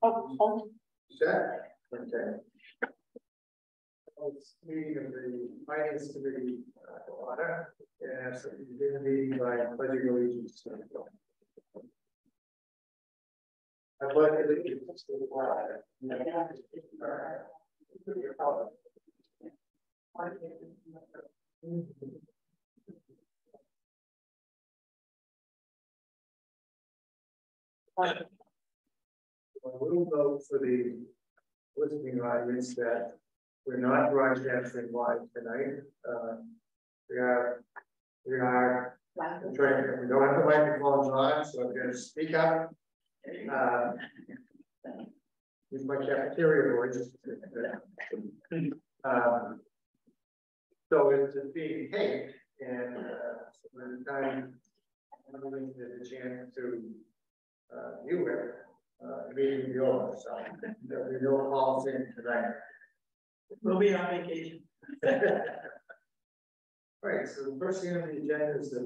Oh. Set? Okay. Meeting of the Finance Committee order, and so we did a meeting by pledging allegiance to the flag. I pledge allegiance to the flag. We'll vote for the listening audience that we're not broadcasting live tonight. We are trying, we don't have the microphones on, so I'm going to speak up. Use my cafeteria voice. So it's being taped, and so by the time everyone gets a chance to view it, the meeting will be over. So there'll be no calls in tonight. We'll be on vacation. Right, so the first thing on the agenda is the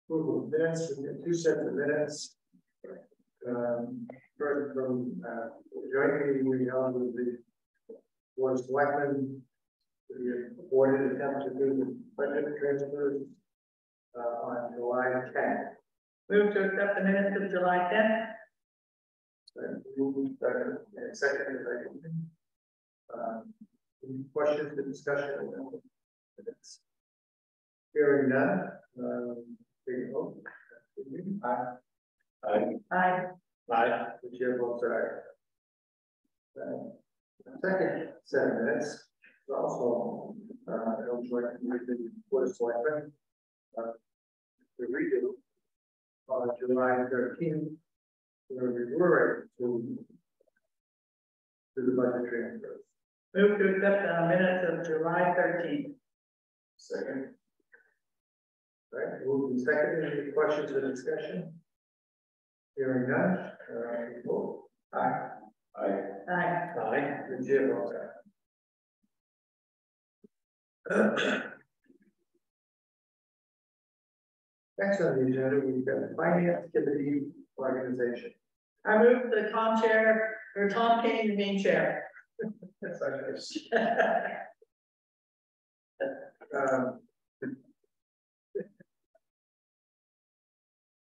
approval of minutes. We have two sets of minutes. First from the joint meeting we held with the Board of Selectmen. The board had attempted to do the budget transfers on July 10th. Move to accept the minutes of July 10th. And second, any questions or discussion about the minutes? Hearing none, take a vote. Aye. Aye. Aye. The chair votes aye. Second set of minutes is also joint with the Board of Selectmen. The redo on July 13th, where we were to the budget transfers. Move to accept the minutes of July 13th. Second. Right, moving second. Any questions or discussion? Hearing none. Vote. Aye. Aye. Aye. Aye. The chair votes aye. Next on the agenda, we've got the Finance Committee organization. I move the Tom chair, or Tom Kane, the main chair. That's nice.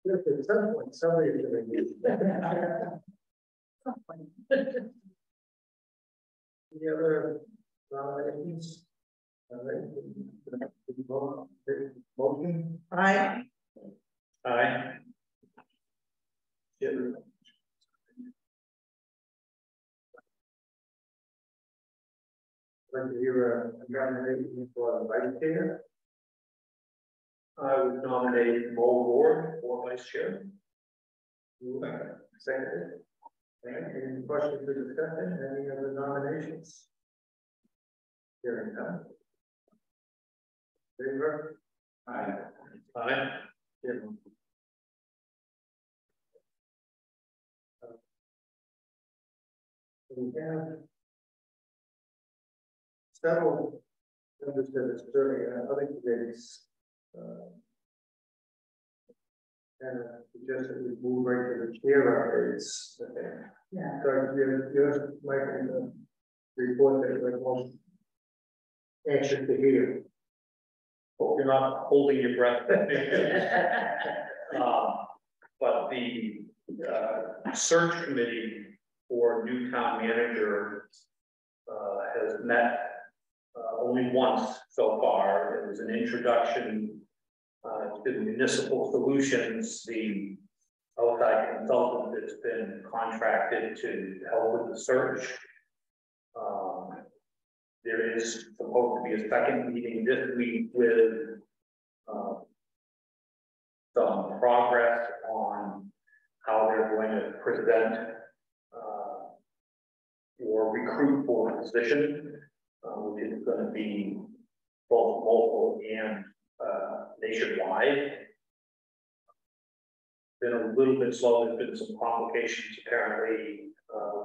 At some point, somebody is going to use Any other nominations? Motion? Aye. Aye. Like to hear a nomination for vice chair. I would nominate Mo Ward for vice chair. Seconded. Any questions or discussion? Any other nominations? Hearing none. Favor? Aye. Aye. We have several members that are serving on other committees. And suggest that we move right to the chair updates. Yeah. So you might report that we're most anxious to hear. Hope you're not holding your breath. But the search committee for new town manager has met only once so far. It was an introduction to the Municipal Solutions, the outside consultant that's been contracted to help with the search. There is supposed to be a second meeting this week with some progress on how they're going to present or recruit for the position, which is going to be both local and nationwide. Been a little bit slow. There's been some complications apparently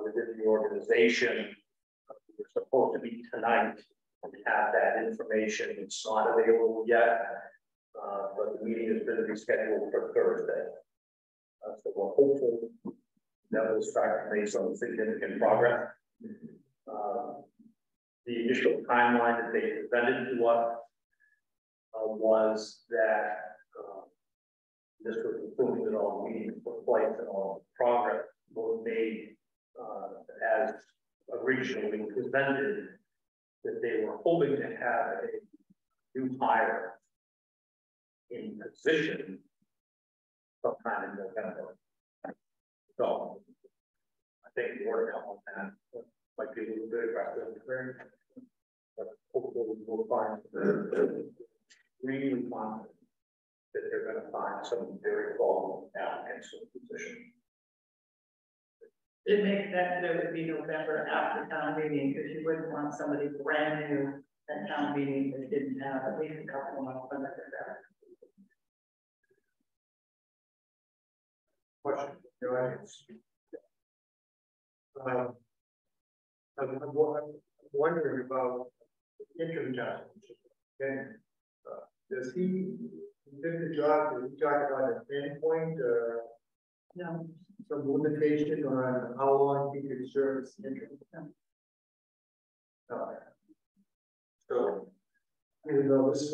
within the organization. We're supposed to be tonight and have that information. It's not available yet, but the meeting has been rescheduled for Thursday. So we're hopeful that was starting to make some significant progress. The initial timeline that they presented to us was that this was assuming that all meetings took place and all progress was made as originally presented, that they were hoping to have a new hire in position sometime in November. So I think more to come on that. Might be a little bit aggressive, but hopefully we'll find really confident that they're going to find some very qualified applicants for the position. It makes sense that it would be November after town meeting, because you wouldn't want somebody brand new at town meeting that didn't have at least a couple of months under their belt. Question, your audience. I'm wondering about interim job. Okay, does he did the job? Did he talk about an endpoint? No. Some limitation on how long he could serve as interim? No. So, even though this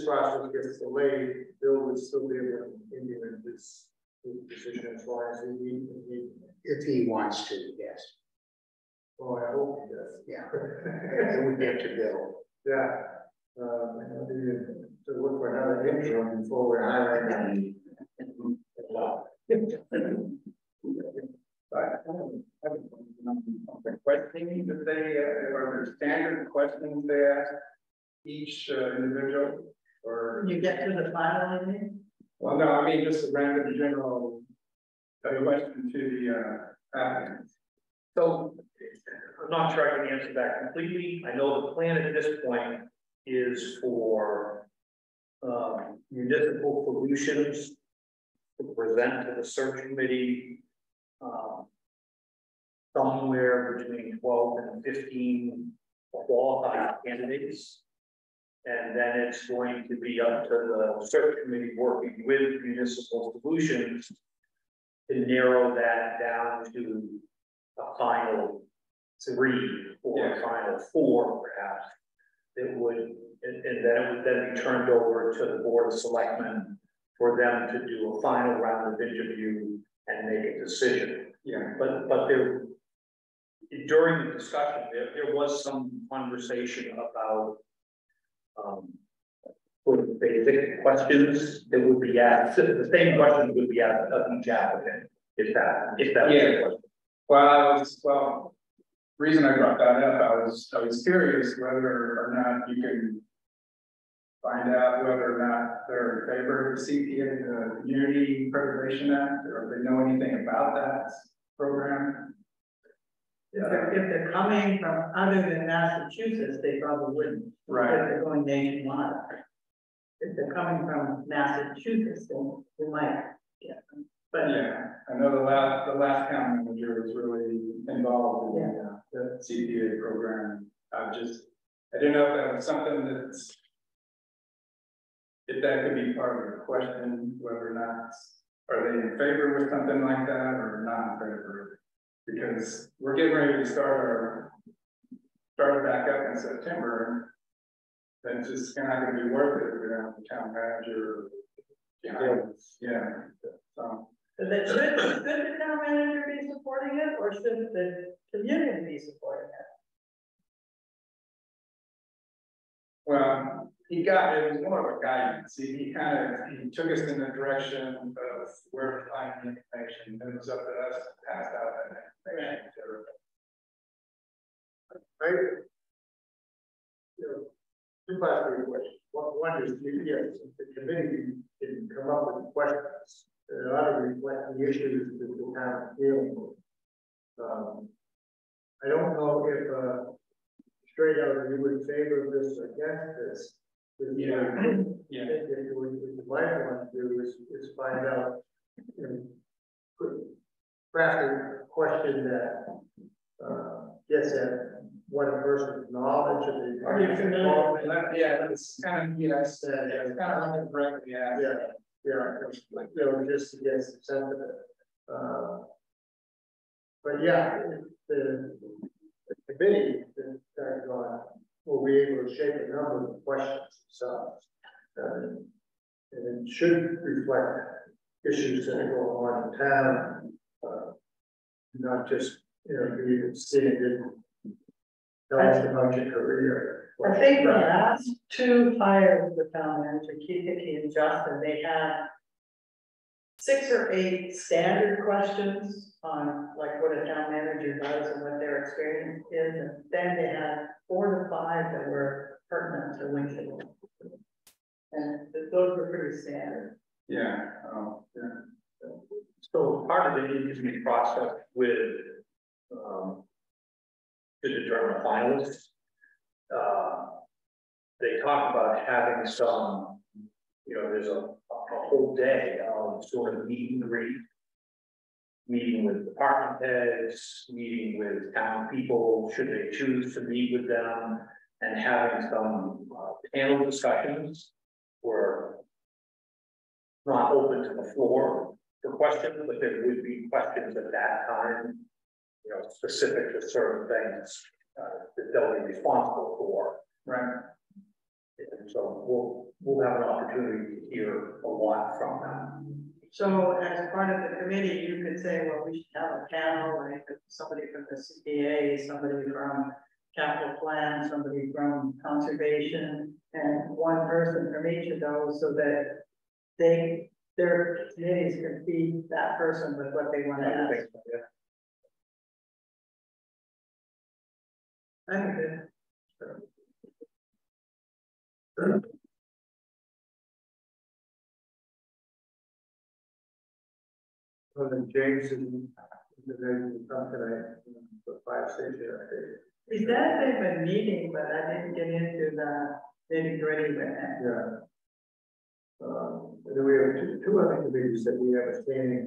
process gets delayed, Bill would still be able to continue in his position as long as he needs. If he wants to, yes. Oh, I hope he does. Yeah. It would get to Bill. Yeah. To look for another interim before we're hiring. Questioning that they are there standard questions they ask each individual, or When you get to the final, I mean? well, no, I mean just a random general question to the applicants. So I'm not sure I can answer that completely. I know the plan at this point is for municipal solutions to present to the search committee somewhere between 12 and 15 qualified candidates. And then it's going to be up to the search committee working with municipal solutions to narrow that down to a final 3 or a final 4, perhaps. It would, and then it would then be turned over to the board of selectmen for them to do a final round of interview and make a decision. Yeah. But there, during the discussion, there was some conversation about sort of basic questions that would be asked. The same questions would be asked of each applicant, if that was the question. Well, reason I brought that up, I was curious whether or not you can find out whether or not they're in favor of the CPA, the Community Preservation Act, or if they know anything about that program. If they're coming from other than Massachusetts, they probably wouldn't. Right. If they're going nationwide. If they're coming from Massachusetts, then they might, yeah. But yeah, I know the last county manager was really involved in the CPA program. I didn't know if that was something that's, if that could be part of the question, whether or not, are they in favor with something like that or not in favor? Because we're getting ready to start back up in September. And it's just not going to be worth it if we don't have the town manager. Yeah. So. should the town manager be supporting it, or should the community be supporting it? Well, it was more of a guidance. He took us in the direction of where to find the information, and it was up to us to pass out that information to everybody. Two classified questions. One is, yes, the committee can come up with questions that ought to reflect the issues that the town is dealing with. I don't know if straight out you would favor this or against this. What you might want to do is find out, craft a question that gets at one person's knowledge of the. Are you familiar with that? Yeah, it's kind of, it's kind of indirectly, yeah. Just to get some sense of it. But yeah, the committee that will be able to shape a number of questions themselves. And it should reflect issues that go on in town, not just, be seeing about your career. I think the last two hires the town manager, Keith and Justin, they had 6 or 8 standard questions on like what a town manager does and what their experience is, and then they had 4 to 5 that were pertinent to Winchendon. And those were pretty standard. Yeah, oh, yeah. So part of the interview process with to determine finalists, they talk about having some, there's a whole day of sort of meet and greet, meeting with department heads, meeting with town people, should they choose to meet with them, and having some panel discussions where not open to the floor for questions, but there would be questions at that time, specific to certain things that they'll be responsible for. Right. And so we'll have an opportunity to hear a lot from them. So as part of the committee, you could say, well, we should have a panel, like somebody from the CPA, somebody from capital plan, somebody from conservation, and one person from each of those, so that their committees can feed that person with what they want to ask. I think that. Well, then James and the come tonight for 5 station update. He said they've been meeting, but I didn't get into the nitty-gritty with it. Yeah. And then we have two other committees that we have a standing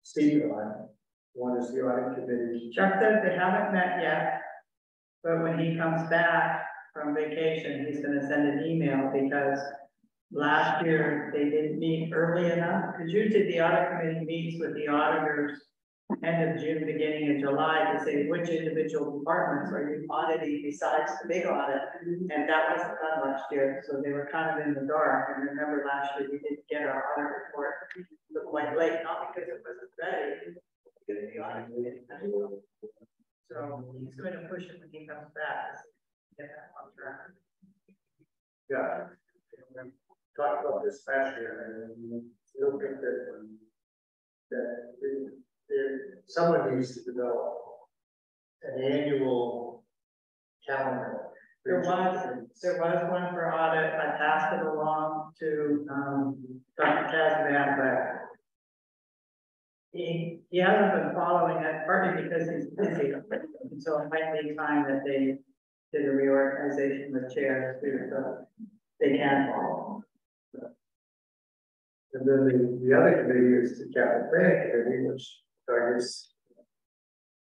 seat on. One is the audit committee. Chuck says they haven't met yet, but when he comes back from vacation, he's gonna send an email, because last year they didn't meet early enough, because usually the audit committee meets with the auditors end of June, beginning of July, to say which individual departments are you auditing besides the big audit, and that wasn't done last year, so they were kind of in the dark. And remember last year we didn't get our audit report quite late, not because it wasn't ready, because the audit committee. So he's going to push it when he comes back to get that on track. Yeah. We talked about this last year, and still think that someone needs to develop an annual calendar. There was one for audit. I passed it along to Dr. Kazman, but he hasn't been following it, partly because he's busy. And so it might be time that they did a reorganization with chairs too, so they can follow. And then the other committee is the capital planning committee, which I guess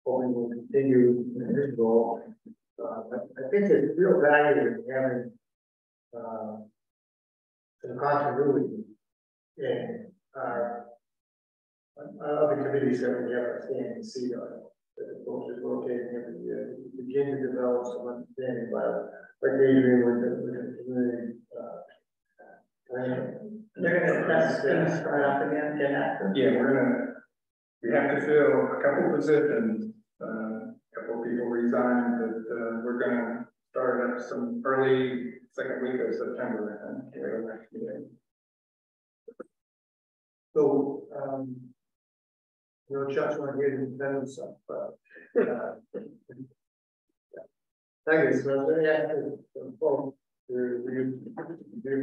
hoping will continue in his role. I think there's real value in having some continuity in our other committees that we have a standing seat on, as opposed to rotating every year. We begin to develop some understanding about like Adrian with the community planning. They're going to test things start up again, Yeah, we have to fill a couple positions, a couple people resigned, but we're gonna start up some early second week of September, I think. So, Chuck's not here to defend himself, but thank you. So I'm going to ask the folks to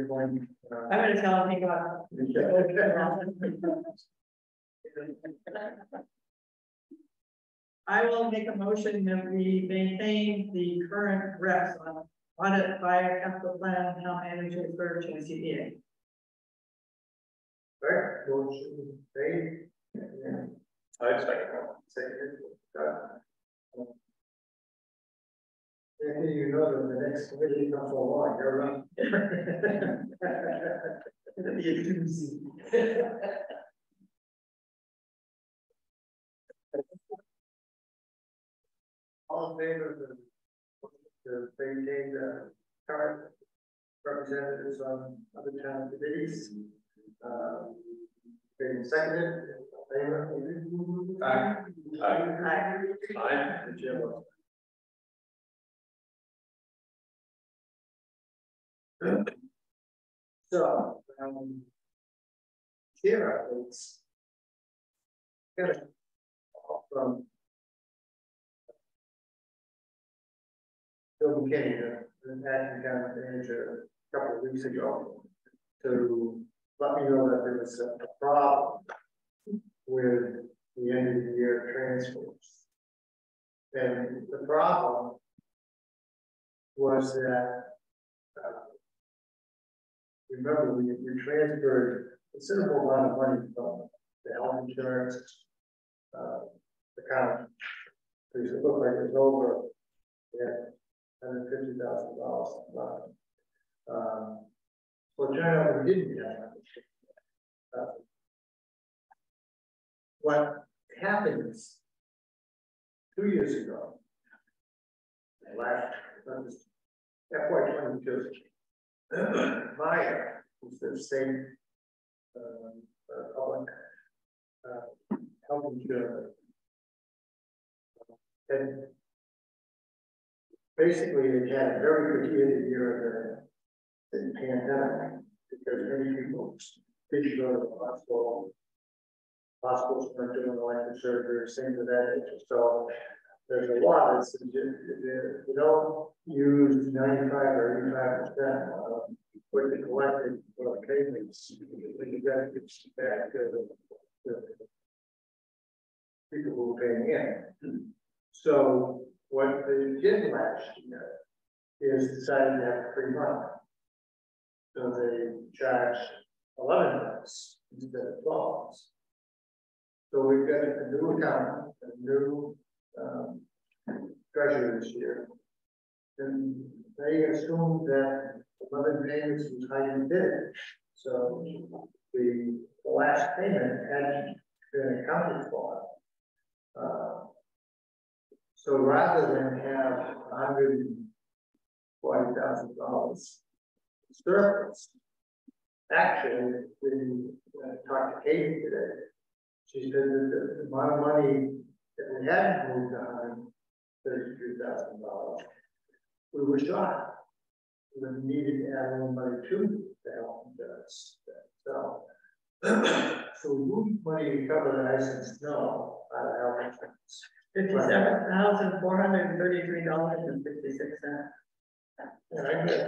point. I'm going to tell him he got. I will make a motion that we maintain the current reps on audit, fire, capital plan, town manager, search, and CPA. Right, motion made. I expect Anthony, you know that the next committee comes along, you're right. It'll be a doozy. All in favor of the maintain the current representatives on other town committees? Being seconded, favor? Aye. Aye. The chair votes aye. So, here it's got a call from Bill McKinney, the acting town manager, a couple of weeks ago, to let me know that there was a problem with the end of the year transfers. And the problem was that, remember, we transferred a considerable amount of money from the health insurance account. Because it looked like it was over, $150,000 left. Well, it turned out we didn't have. What happened is 2 years ago, last FY22, Maya, who's the state public health insurance, and basically it had a very good year of the pandemic because many people didn't go to the hospital. Hospitals weren't doing elective surgery, things of that nature. So there's a lot that's you don't use 95 or 85% of what you collected for the payments. You got to get back to the people who are paying in. So what they did last year is decided to have a free month. So they charged 11 months instead of 12 months. So we've got a new account, a new treasurer this year. And they assumed that 11 payments was how you did it. So the last payment hadn't been accounted for. So rather than have $140,000 surplus, actually, we talked to Katie today. She said that the amount of money that we hadn't moved $132,000, we were short. We needed to add a little money to the health insurance. So we moved money to cover the ice and snow out of health insurance. $57,433.56. And I did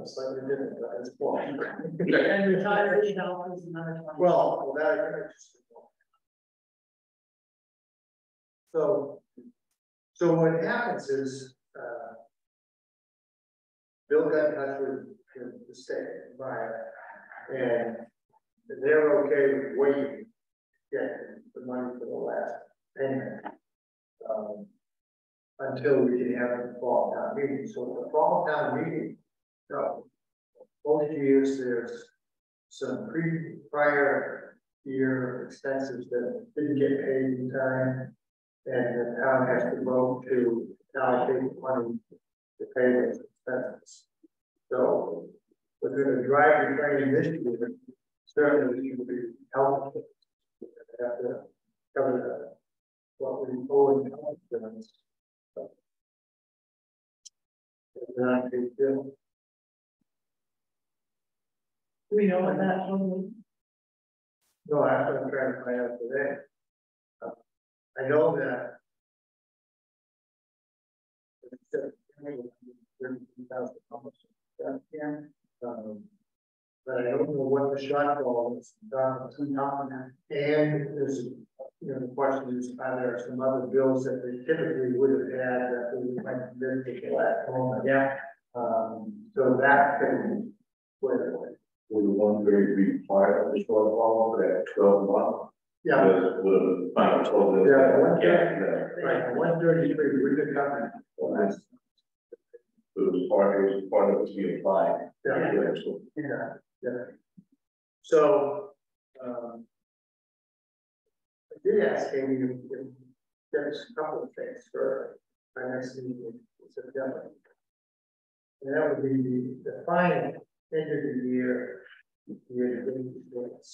slightly different, but it's poor. And retiree health is another 20. Well, that so what happens is Bill got in touch with the state, and they're okay with waiting to get the money for the last payment until we can have the fall town meeting. So the fall town meeting, most years there's some prior year expenses that didn't get paid in time, and the town has to vote to allocate money to pay those expenses. So we're going to drive the train this year. Certainly, we should be helpful. We have to cover what we owe in health insurance. Not a big deal. Do we know what that total is? No, that's what I'm trying to find out today. I know that $30,000. Yeah. But I don't know what the shortfall is. And there's, the question is, are there some other bills that they typically would have had that we might miss at the last moment? Yeah. So that can wait away. Would the 133 be part of the shortfall for that 12 months? Yeah. Would the final total? Right, 133, we could cover it. It was part of it to be applied. Yeah. So, I did ask Amy if there's a couple of things for our next meeting in September. And that would be the final end of the year reports.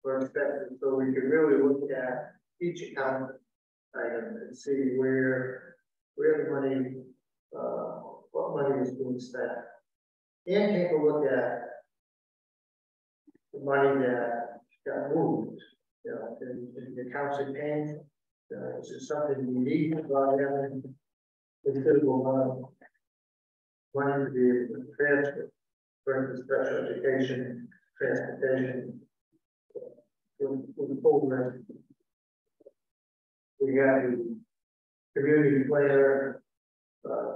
For instance, so we can really look at each account item and see where the money, what money is being spent. And take a look at the money that got moved, you know, in the accounts of paying. Is it something unique about having considerable amount of money to be able to transfer, for instance, special education, transportation, with the full rest. We have the community planner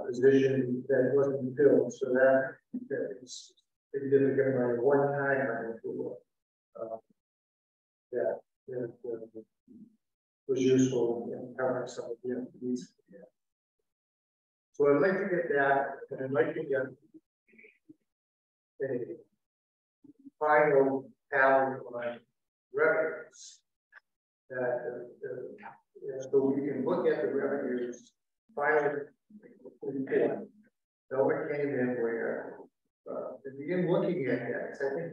position that wasn't filled, so that is significant money, one time money for that was useful in covering some of the needs. So I'd like to get that, and I'd like to get a final tally on revenues that so we can look at the revenues finally report, know what came in where, and begin looking at that. So I think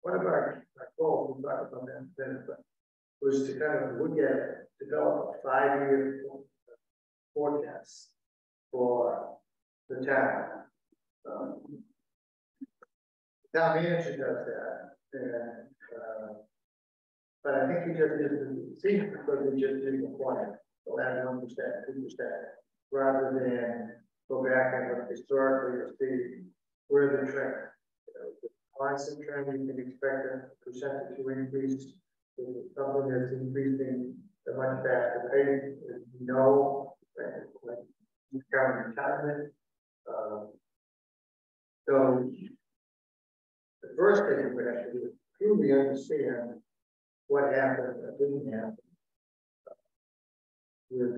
one of our goals, we'll talk about that then, but was to kind of look at, develop a 5-year forecast for the town. Town manager does that, and but I think he just didn't see because he just didn't acquire. So that 1%, 2%, rather than go back and look historically to see where the trend. You know, the constant trend you can expect a percentage to increase. Something that's increasing at a much faster pace, as you know, like current retirement. So the first thing we have to do is truly understand what happened or didn't happen with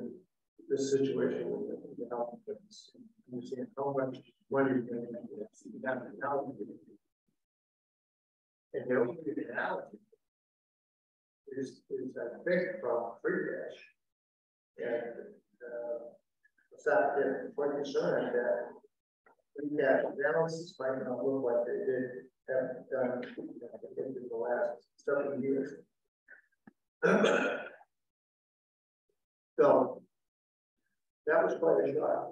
this situation with the health insurance. Understand how much money you're going to have in health insurance. And the only reality is I think from free cash. And quite concerned that free cash balances might not look like they did have done in the last several years. So that was quite a shock.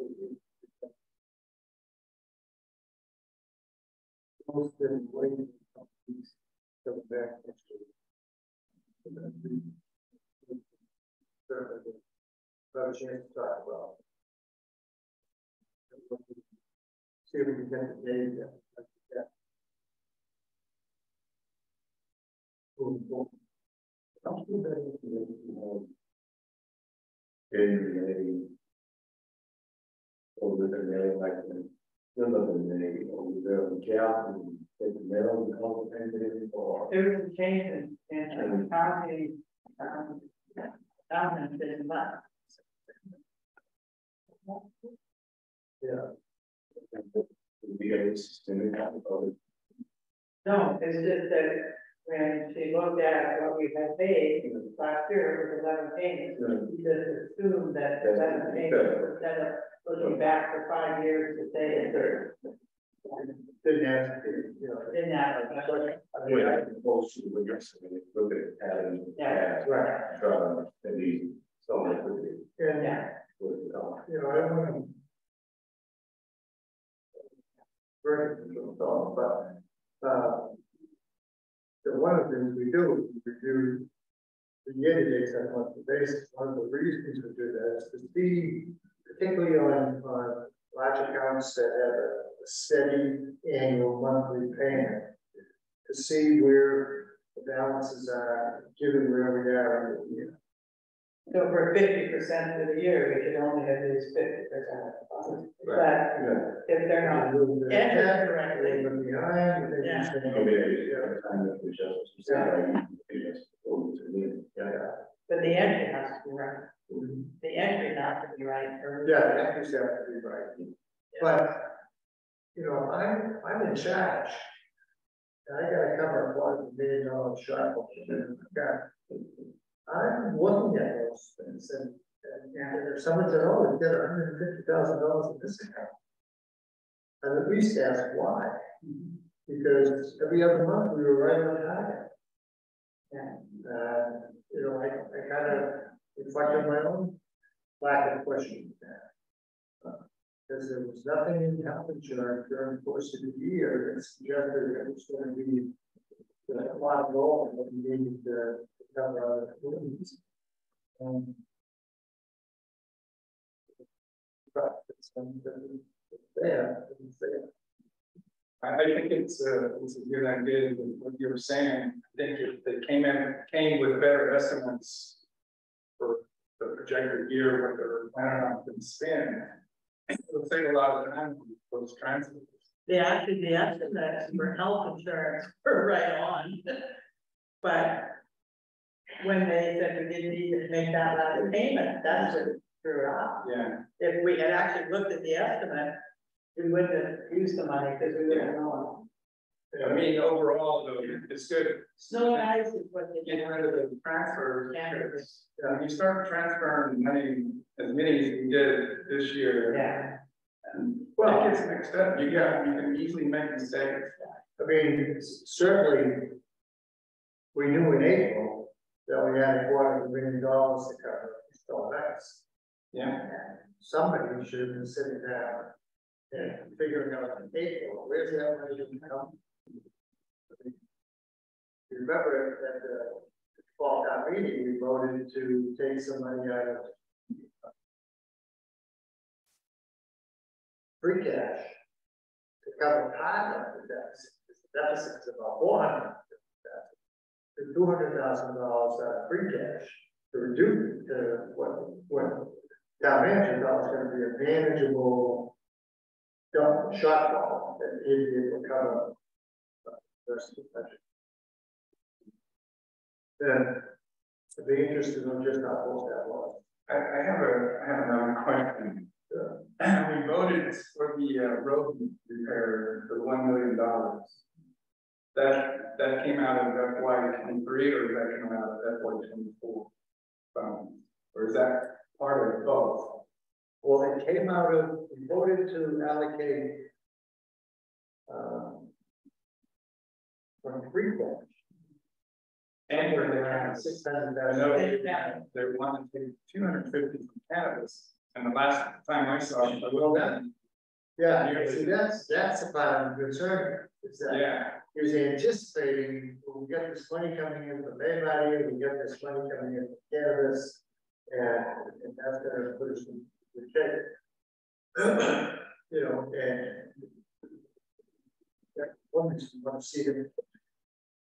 Most been waiting to come back next year. Got a chance to talk about. See if we can get the data. Over the like still of the day, over there, the gap and take the mail and all the things or There was a change in the county, government didn't much. yeah. We have a systemic No, it's just that when she looked at what we had paid last year, it was 11 payments. She just assumed that 11 payments instead of looking back for 5 years to say it's third. Didn't ask, you know. Didn't happen. I mean, I can post you with your look at patterns. Yeah. Right. Maybe so much with it. And, Yeah. you know, I don't want to burn it, but one of the things we do is we do the year-to-date on a monthly basis. One of the reasons we do that is to see, particularly on large accounts that have a steady annual monthly payment, to see where the balances are given where we are in the year. So for 50% of the year, we should only have these 50%. But if they're not entered correctly, behind, then Yeah. but the entry has to be right. The entry has to be right. Yeah, the entries have to be right. But you know, I'm in charge. And I gotta cover $1 million shortfall. I'm looking at those things, and And if someone said, oh, we get $150,000 in this account, I'd at least ask why. Because every other month we were right on target. And, you know, I kind of reflected my own lack of question there. Because there was nothing in health insurance during the course of the year that suggested it was going to be a lot of gold that we needed to cover other things. But it's there. I think it's a good idea, what you were saying. I think if they came with better estimates for the projected year, what they're planning on to spend, it'll save a lot of time for those transfers. Yeah, actually, the estimates for health insurance were right on. But when they said we didn't need to make that last payment, that's what threw it off. Yeah. If we had actually looked at the estimate, we wouldn't have used the money because we wouldn't have known. I mean, overall, though, it's good. Snow and ice is what they Get rid of the transfers. Yeah. Because, when you start transferring money, as many as we did this year. Yeah. And well, it gets mixed up. You can easily make mistakes. I mean, certainly, we knew in April that we had $250 million to cover install that's. Yeah. Somebody should have been sitting down and figuring out in April, where's that money going to come? You remember at the fall town meeting, we voted to take some money out of free cash to cover part of the deficit. The deficit's about $400,000. $200,000 out of free cash to reduce what town manager thought was going to be a manageable shortfall that he'd be able to cover the rest of the budget. Then I'd be interested in just how close that was. I have another question. We voted for the road repair for $1 million. That came out of FY23, or did that come out of FY24 funds, or is that part of both? Well, it came out of, we voted to allocate from free cash. And we're around $600,000. I know they wanted to take 250 from cannabis, and the last time I saw it, well done. Yeah, see, that's the part I'm concerned with, is that Yeah. he was anticipating, well, we got this money coming in from everybody, we got this money coming in from cannabis, and that's gonna put us in the shape. You know, and want to see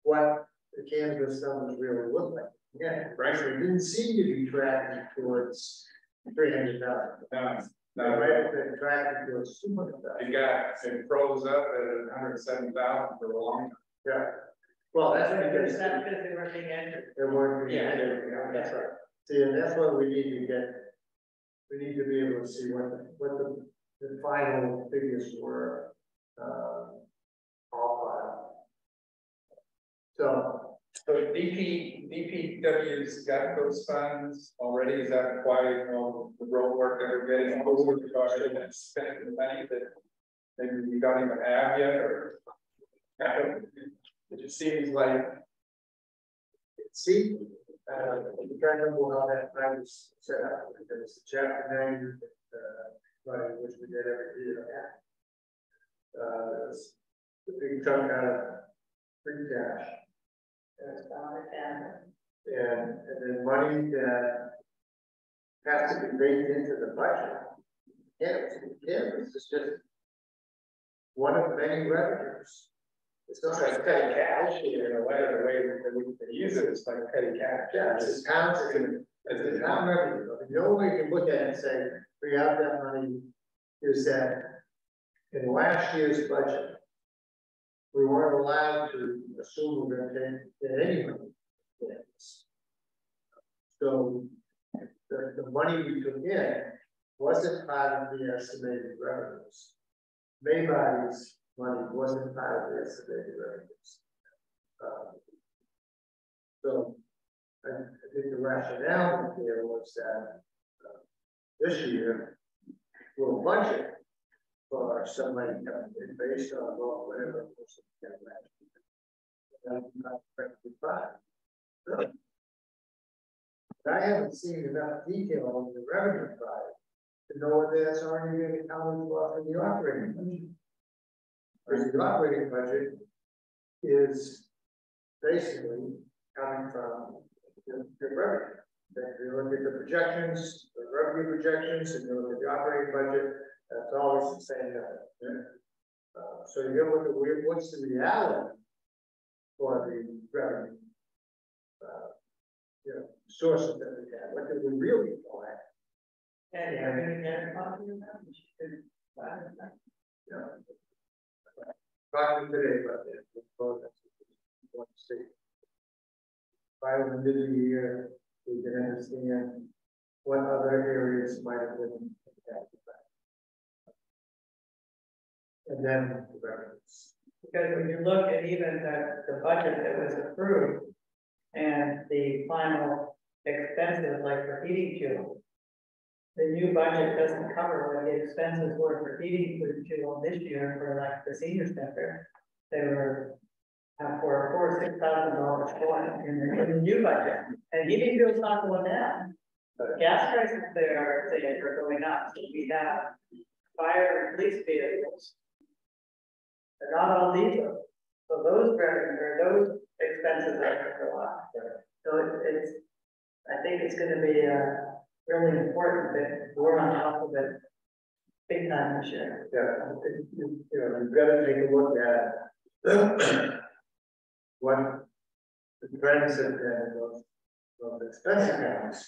what the cannabis numbers really look like. Yeah, frankly, it didn't seem to be tracking towards 300,000. No, right, they're tracking towards 200,000. it froze up at 107,000 for a long time. Yeah. Well, that's Because because they were being entered. they're working. Yeah, That's right. See, and that's what we need to get. We need to be able to see what the final figures were. All filed. So DPW's got those funds already. Is that why, you know, the road work that we're getting over and spending the money that maybe we don't even have yet, or it just seems like I'm trying to remember how that plan was set up. There was the chapter 9, which we did every year. The big chunk out of free cash. And then money that has to be baked into the budget. Cannabis is just one of many revenues. It's not like petty cash, in a way, the way that we can use it is like petty cash. Yeah, it's town revenue. I mean, the only way you can look at it and say, we have that money is that in last year's budget, we weren't allowed to assume we're going to get any money. So the money we took in wasn't part of the estimated revenues. Maybody's money wasn't part of the estimated revenues. So I think the rationale there was that this year, will budget for somebody based on whatever. That's not perfectly fine. But I haven't seen enough detail on the revenue side to know whether that's already been accounted for in the operating budget. Because the operating budget is basically coming from the revenue. If you look at the projections, the revenue projections, and you look at the operating budget, that's always the same number. So you look at what's the reality for the revenue sources that we have. What do we really go at? And everything they're talking about, we should Talking today about this. By the end of the year, we can understand what other areas might have been impacted by. And then the revenues. Because when you look at even the budget that was approved and the final expenses like for heating fuel, the new budget doesn't cover what the expenses were for heating fuel this year for like the senior center. They were for $6,000 more in the new budget, and heating fuel's not going down. But gas prices there are going up. So we have fire and police vehicles. They're not all diesel. So those expenses are going to go up. So I think it's going to be really important that we're on top of it big time this year. Yeah, you've got to take a look at what the trends have been of expense accounts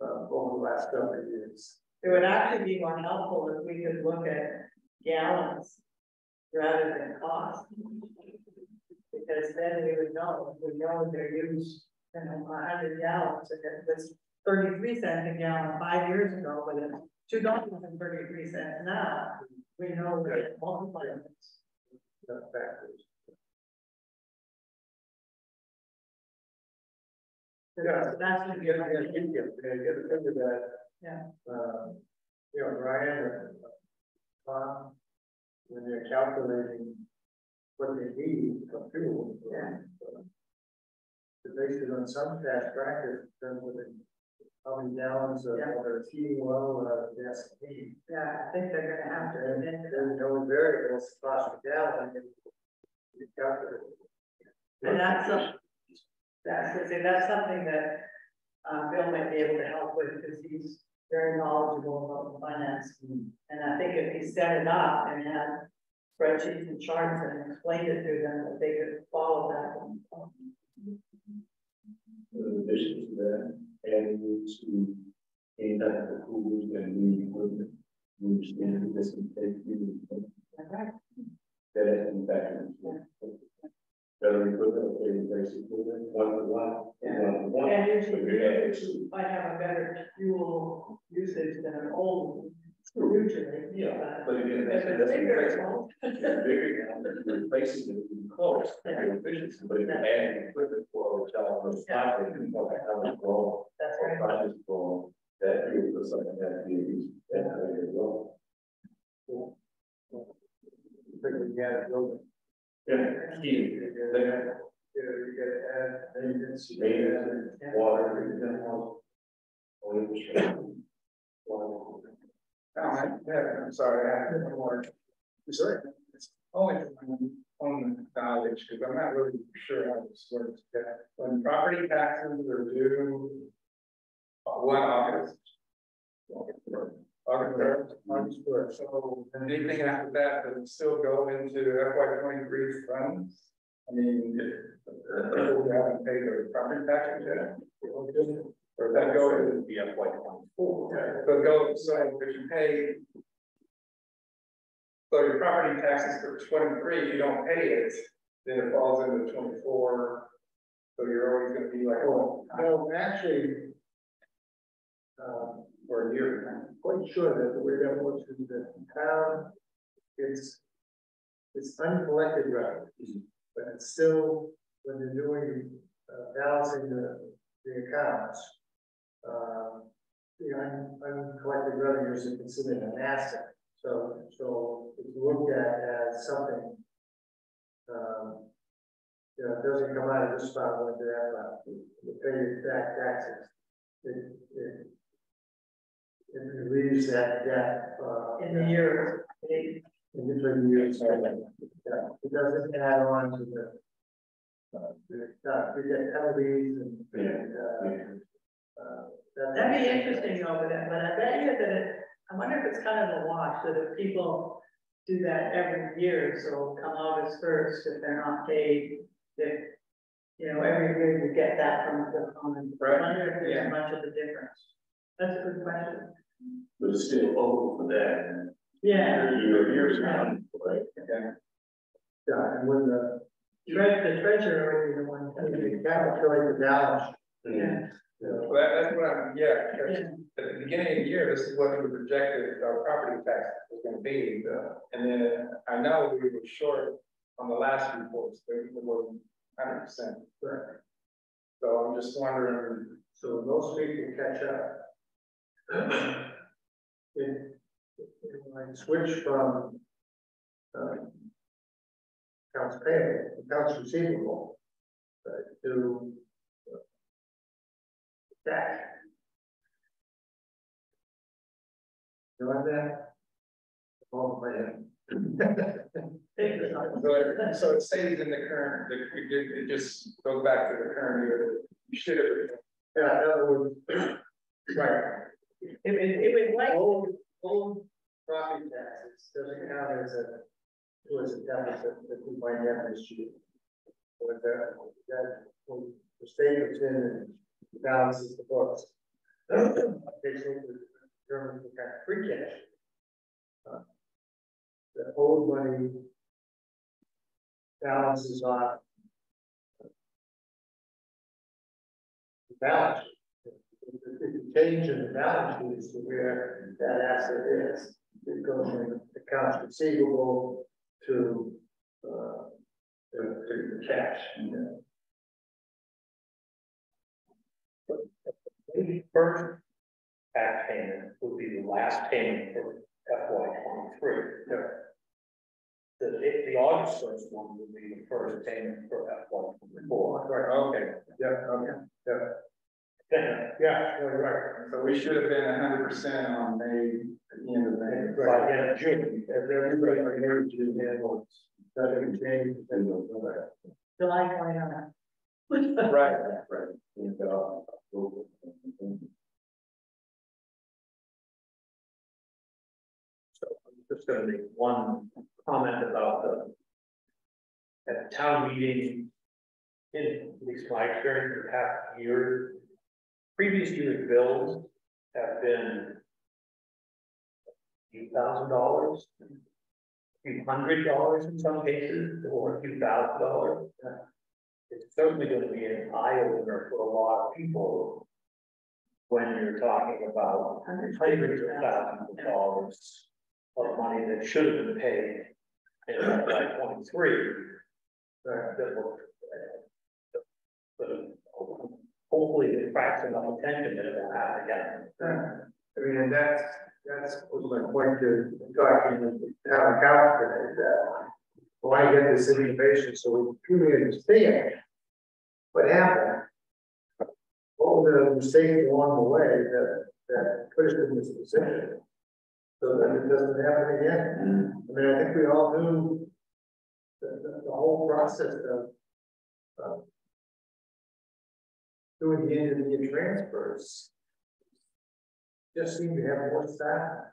over the last couple of years. It would actually be more helpful if we could look at gallons rather than cost. Because then we would know, their use, 100 gallons, and it was 33 cents a gallon 5 years ago, but it's $2.33 now. We know that it multiplies. Factors. Yeah, so that's what you're going to Get that. Yeah. Ryan and Tom, when they're calculating what they need for fuel, to base it on some past practice in terms of how many gallons of whether it's heating oil or gasoline. Yeah, I think they're going to have to. There's no variables cost per gallon. You calculate. And that's something that Bill might be able to help with because he's very knowledgeable about finance. And I think if he set it up and had spreadsheets and charts and explained it to them, that they could follow that. In addition to that, adding to any type of coolers and new equipment, we understand this can take you. That is in fact. Better equipment, basic equipment, one to one. And usually might have a better fuel usage than an old. Usually, but again, that's bigger. Replacing it in close, efficiency, but if adding equipment for a hotel or spot, that's right. Projects for that year for something that is that way as well. You get maintenance, water, I'm sorry, I have more. Sorry. It's only from my own knowledge, because I'm not really sure how this works. When property taxes are due, what August? August 1st. So anything after that does still go into FY23 funds? I mean, if we haven't paid their property taxes yet, or that go into the FY24. So go, so if you pay, so your property taxes for 23, you don't pay it, then it falls into 24. So you're always going to be like, oh, no, actually, for a year. I'm quite sure that the way that works is that town, it's uncollected revenue, but it's still, when they're doing balancing the accounts, the uncollected revenues are considered an asset. So it's looked at as something, you know, it doesn't come out of this fund when they have to pay your back taxes. It relieves that debt In the year, in different years. Yeah, it doesn't add on to the we get penalties and that'd be interesting over there, but I bet you that I wonder if it's kind of a wash, that if people do that every year, so come August 1st, if they're not paid, if, you know, every year you get that from the common. I wonder if there's much of a difference. That's a good question. But it's still open for that. Yeah. Years now. Right. yeah, and when the Treasurer is the one. you calculate the balance. Yeah. Well, that's what I'm, because at the beginning of the year, this is what we projected our property tax was gonna be. And then I know we were short on the last reports, there was 100%. Right. So I'm just wondering, So most people catch up. I switch from accounts payable, accounts receivable, to tax. You know that? Oh, man. so it stays in the current, it just goes back to the current year. You should have. Yeah, in other words, Right. It was like, old property taxes doesn't count as a deficit that we might have this year. Or that when the state comes in and balances the books. Basically, determines the kind of free cash. The old money balances on the balance sheet. The change in the balance sheet is to where that asset is. It goes from accounts receivable to the cash. The first tax payment would be the last payment for FY23. The August 1st one would be the first payment for FY24. Right, okay, yeah, okay, yeah. Yeah, right. So we should have been 100% on May, at the end of May. By the end of June. Everybody knows you handle that change and July 29th. Right. And, So I'm just going to make one comment about at the town meeting, in at least my experience in the past year, previous year's bills have been $8,000, a few $100 in some cases, or a few $1,000. It's certainly going to be an eye opener for a lot of people when you're talking about hundreds of thousands of dollars of money that should have been paid in FY23. That will, hopefully it attracts enough attention that it will happen again. I mean, and that's was my point to talking with the town accountant today, that why get this information so we truly understand what happened, all the mistakes along the way that put us in this position, so that it doesn't happen again. I mean, I think we all knew the whole process of doing the end of the year transfers just seemed to have more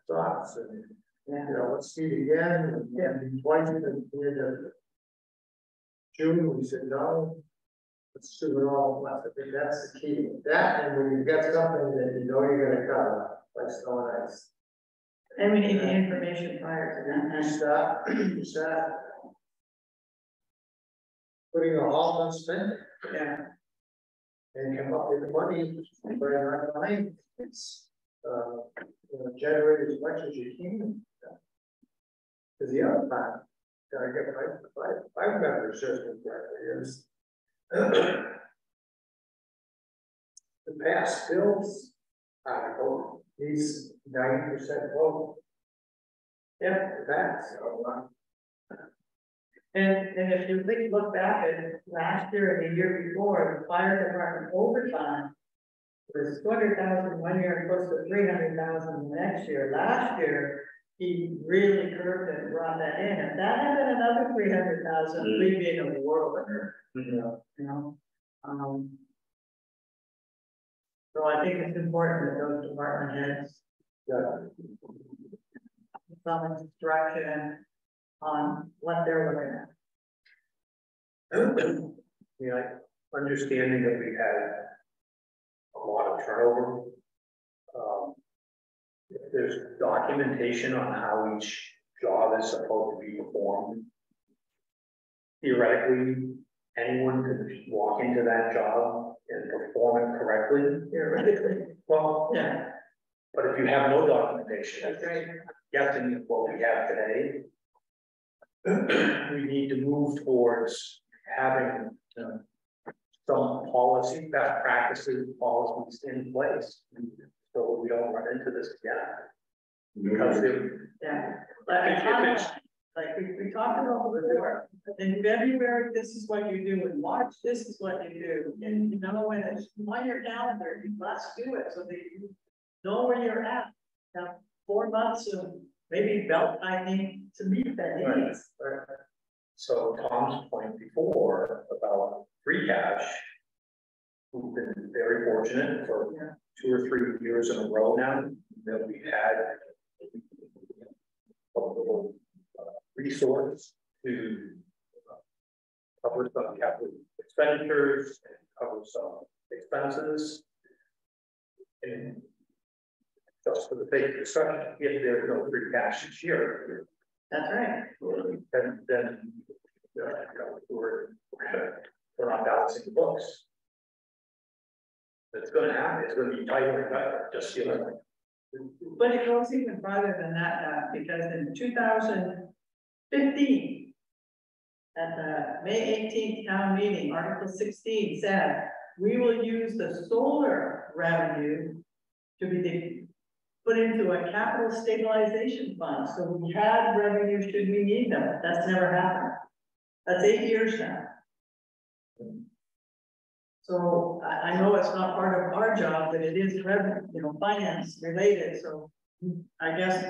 thoughts and, you know, let's see it again, and twice in the end of June, we said, no, let's do it all at once. I think that's the key. That, and when you've got something that you know you're gonna cover, like snow and ice. And we need the information prior to that. You start putting a halt on spending. Yeah. And come up with the money for your money. It's you know, generate as much as you can. Because the other part, I get I remember certainly is the past bills He's 90% vote. Yeah. That's, And if you look back at last year and the year before, the fire department overtime was 200,000 one year and close to 300,000 the next year. Last year, he really curved it and brought that in. If that had been another 300,000, we'd be in a war with her. You know, so I think it's important that those department heads some instruction on what they're looking at. Yeah, understanding that we had a lot of turnover. If there's documentation on how each job is supposed to be performed, theoretically, anyone could walk into that job and perform it correctly. Theoretically. Well, Yeah. but if you have no documentation, That's right. guessing what we have today, we need to move towards having some policy, best practices, policies in place, so we don't run into this again. Because Yeah, like we talked about before, in February, this is what you do, in March, this is what you do, and you know, when it's on your calendar, you must do it, so that you know where you're at. Now, 4 months of maybe belt tightening to meet that needs. Right. So Tom's point before about free cash, we've been very fortunate for 2 or 3 years in a row now that we've had a little resource to cover some capital expenditures and cover some expenses. And just for the sake of discussion, if there's no free cash this year, That's right. then we're not balancing the books. It's going to happen. It's going to be tighter and tighter. Just But it goes even farther than that, because in 2015, at the May 18th town meeting, Article 16 said, we will use the solar revenue to be put into a capital stabilization fund. So we had revenue should we need them. That's never happened. That's 8 years now. So I know it's not part of our job, but it is revenue, finance related. So I guess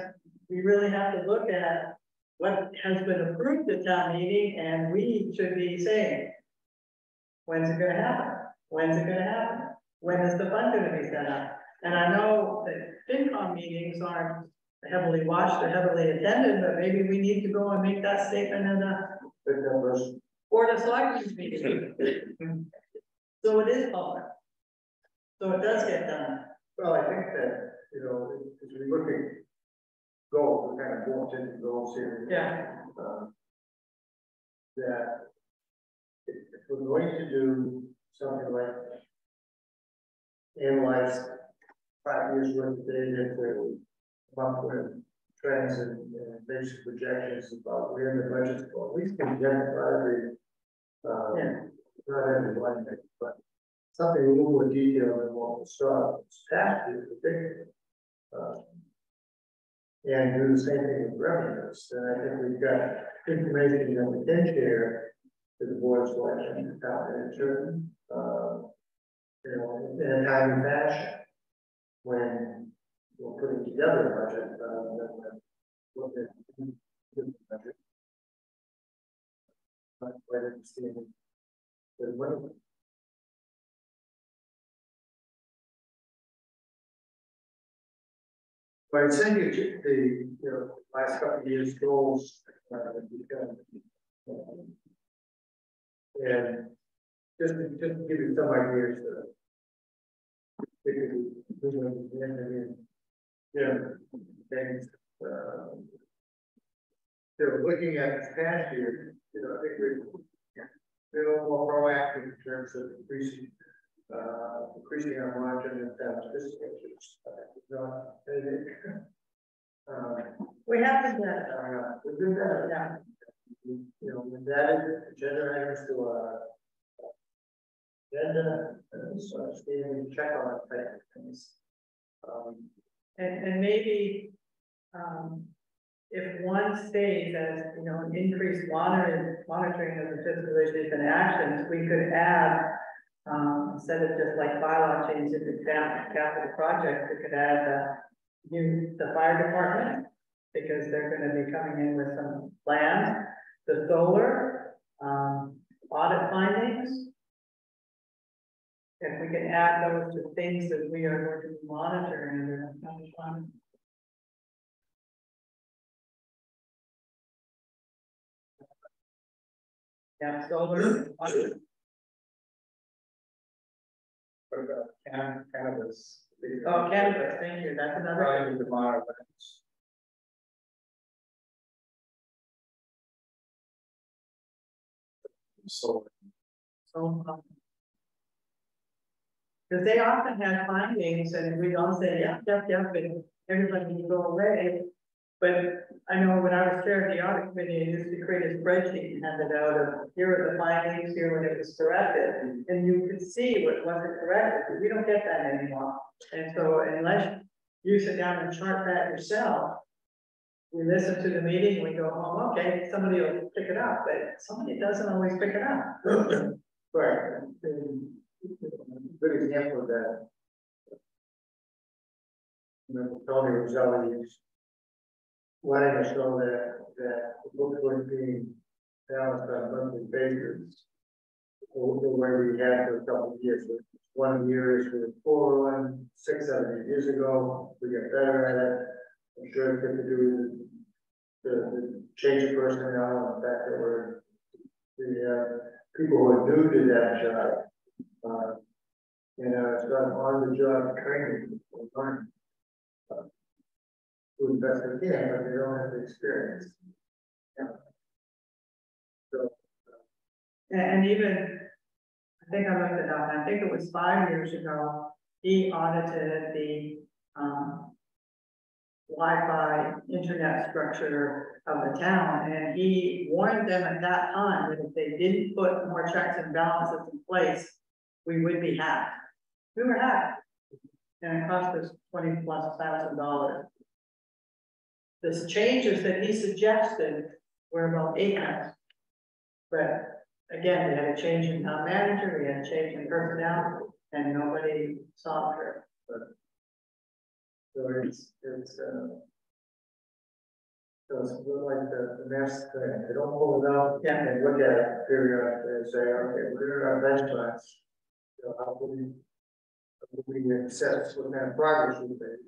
we really have to look at what has been approved at town meeting, and we should be saying, when's it going to happen? When's it going to happen? When is the fund going to be set up? And I know that FinCom meetings aren't heavily watched or heavily attended, but maybe we need to go and make that statement in the Board of Selectmen's meeting. So it is public. So it does get done. Well, I think that, as we look at goals, we're kind of going into goals here. Yeah. That if we're going to do something like analyze 5 years worth of data to come up with trends and basic projections about where the budget's going, at least identify not every one thing, but something a little more detailed than what we saw this past year, and do the same thing with revenues. And I think we've got information that we can share to the board's selection, town manager, in a timely fashion when we're putting together a budget, look at the budget. Not quite understanding the money. But I sent you the last couple of years' goals, and just to give you some ideas. Things. Looking at this past year, I think we're a little more proactive in terms of increasing our margin and dispatches. We have to do that. We've been better. Yeah. When that is agenda items to agenda, so standing check on it type of things. And maybe, if one stays as, you know, an increased monitoring of the fiscal issues and actions, we could add, instead of just like bylaw changes to capital projects, we could add the fire department, because they're gonna be coming in with some plans, the solar, audit findings. If we can add those to things that we are going to be monitoring, that's kind of fun. Yeah, solar. What about cannabis? Oh, cannabis, thank you, that's another. Probably need to monitor that. So, Because they often have findings and we all say, yep, and everybody can go away. But I know when I was chair of the audit committee, I used to create a spreadsheet and hand it out of, here are the findings, here when it was corrected. And you could see what wasn't corrected, but we don't get that anymore. And so unless you sit down and chart that yourself, we listen to the meeting, we go, oh, okay, somebody will pick it up, but somebody doesn't always pick it up. Right. Good example of that. You know, Tony was always letting us know that the books were being balanced on a monthly basis. The way we had for a couple of years. 1 year is with 401, 6, 7, 8 years ago. We get better at it. I'm sure it's good to do the change of personnel and the fact that we're the people who are new to that job. You know, it's got on-the-job training for learning. Do the best they can, but they don't have the experience. Yeah. So, And even, I think I looked it up, I think it was 5 years ago, he audited the Wi-Fi internet structure of the town, and he warned them at that time that if they didn't put more checks and balances in place, we would be hacked. We were hacked, and it cost us $20,000+. The changes that he suggested were about 8 months. But again, we had a change in town manager, we had a change in personnel, and nobody saw it. so it's like the mask thing. They don't pull it out and look at it periodically and say, okay, we're going to our benchmarks. You know, how can we assess what kind of progress we've made?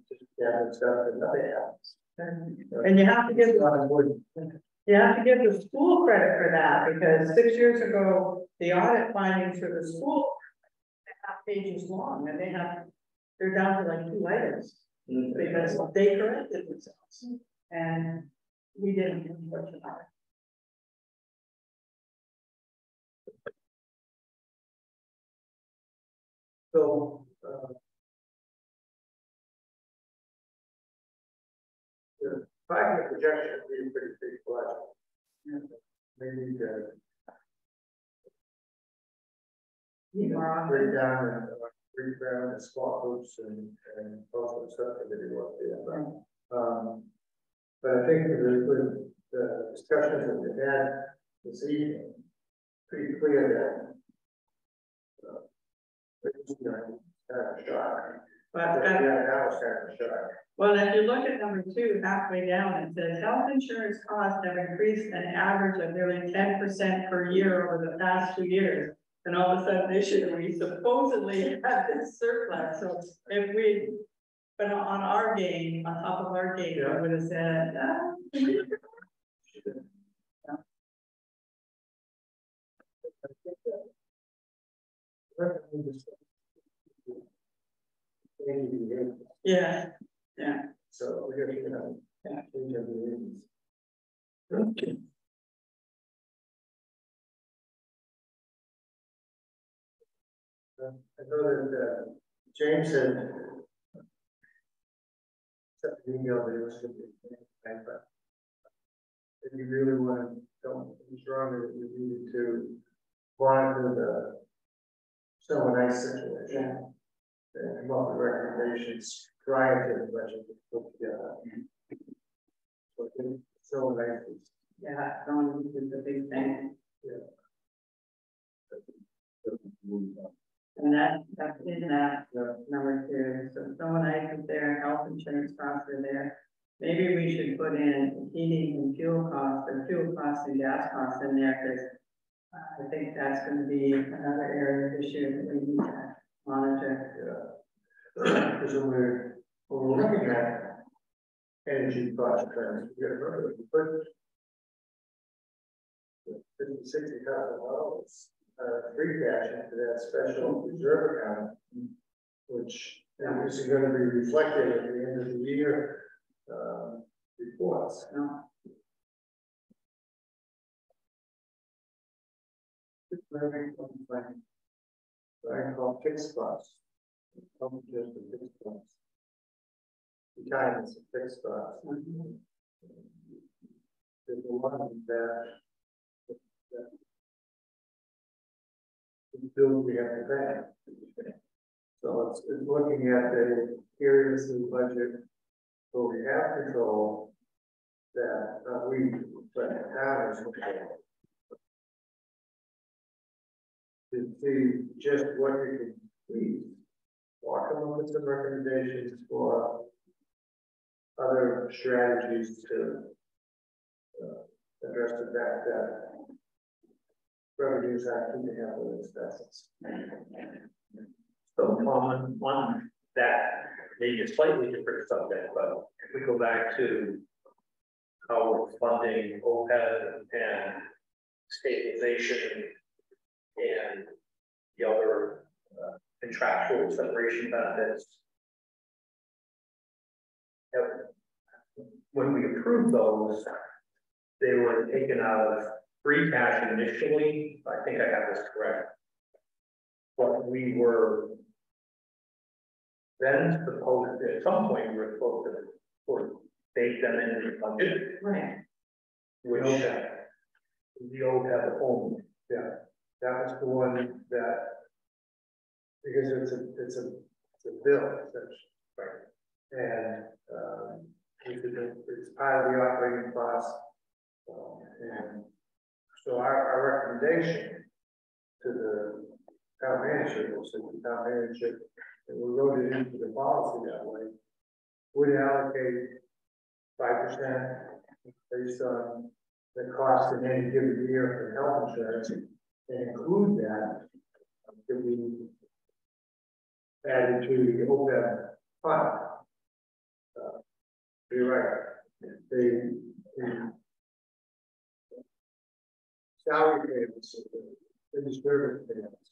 Just gather stuff and nothing happens. And you have to give the school credit for that, because 6 years ago, the audit findings for the school are 1/2 pages long, and they're down to like 2 items because they corrected themselves, and we didn't do much about it. So, the 5-year projection would be a pretty big project. Maybe break down and reground and swap groups and also stuff that they want to do. But I think with the discussions that we had this evening, pretty clear that it's kind of shock. But Yeah, that was kind of a shock. well, if you look at number 2, halfway down, it says health insurance costs have increased an average of nearly 10% per year over the past 2 years. And all of a sudden this year, we supposedly have this surplus. So if we, but on our game, on top of our game, I would have said, yeah. So we're going to change our meetings. Okay. I know that James had sent an email that he was going to be, but if you really want to, don't be strong that we needed to monitor the so nice situation. And come up with recommendations prior to the budget was put together. So I think so nice. Yeah, someone is the big thing. And that's in that number two. So someone else is there, health insurance costs are there. Maybe we should put in heating and fuel costs, or fuel costs and gas costs in there, because I think that's going to be another area this year that we need to monitor. Because when we're looking at energy cost trends, we got to remember that we put $50,000-$60,000 free cash into that special reserve account, which is going to be reflected at the end of the year reports. I call fixed costs. Just the fixed costs. Retirements of fixed costs. There's a lot of that. Bills we have to pay. So it's looking at the areas of the budget where we have control that but now is control. To see just what you can please, or come up with some recommendations for other strategies to address the fact that revenues are keeping up with expenses. So on that, maybe a slightly different subject, but if we go back to how we're funding OPEB and stabilization and the other contractual separation benefits. When we approved those, they were taken out of free cash initially. I think I have this correct. But we were then supposed to, at some point, we were supposed to sort of bake them into the budget. Right. Which the OPEB only. Yeah, that was the one that, because it's a bill, essentially, right? And it's part of the operating cost. And so our recommendation to the town manager was that the town manager, and we wrote it into the policy that way, would allocate 5% based on the cost in any given year for health insurance, and include that to be added to the OPEB fund. You're right. The salary payments, the disturbance payments,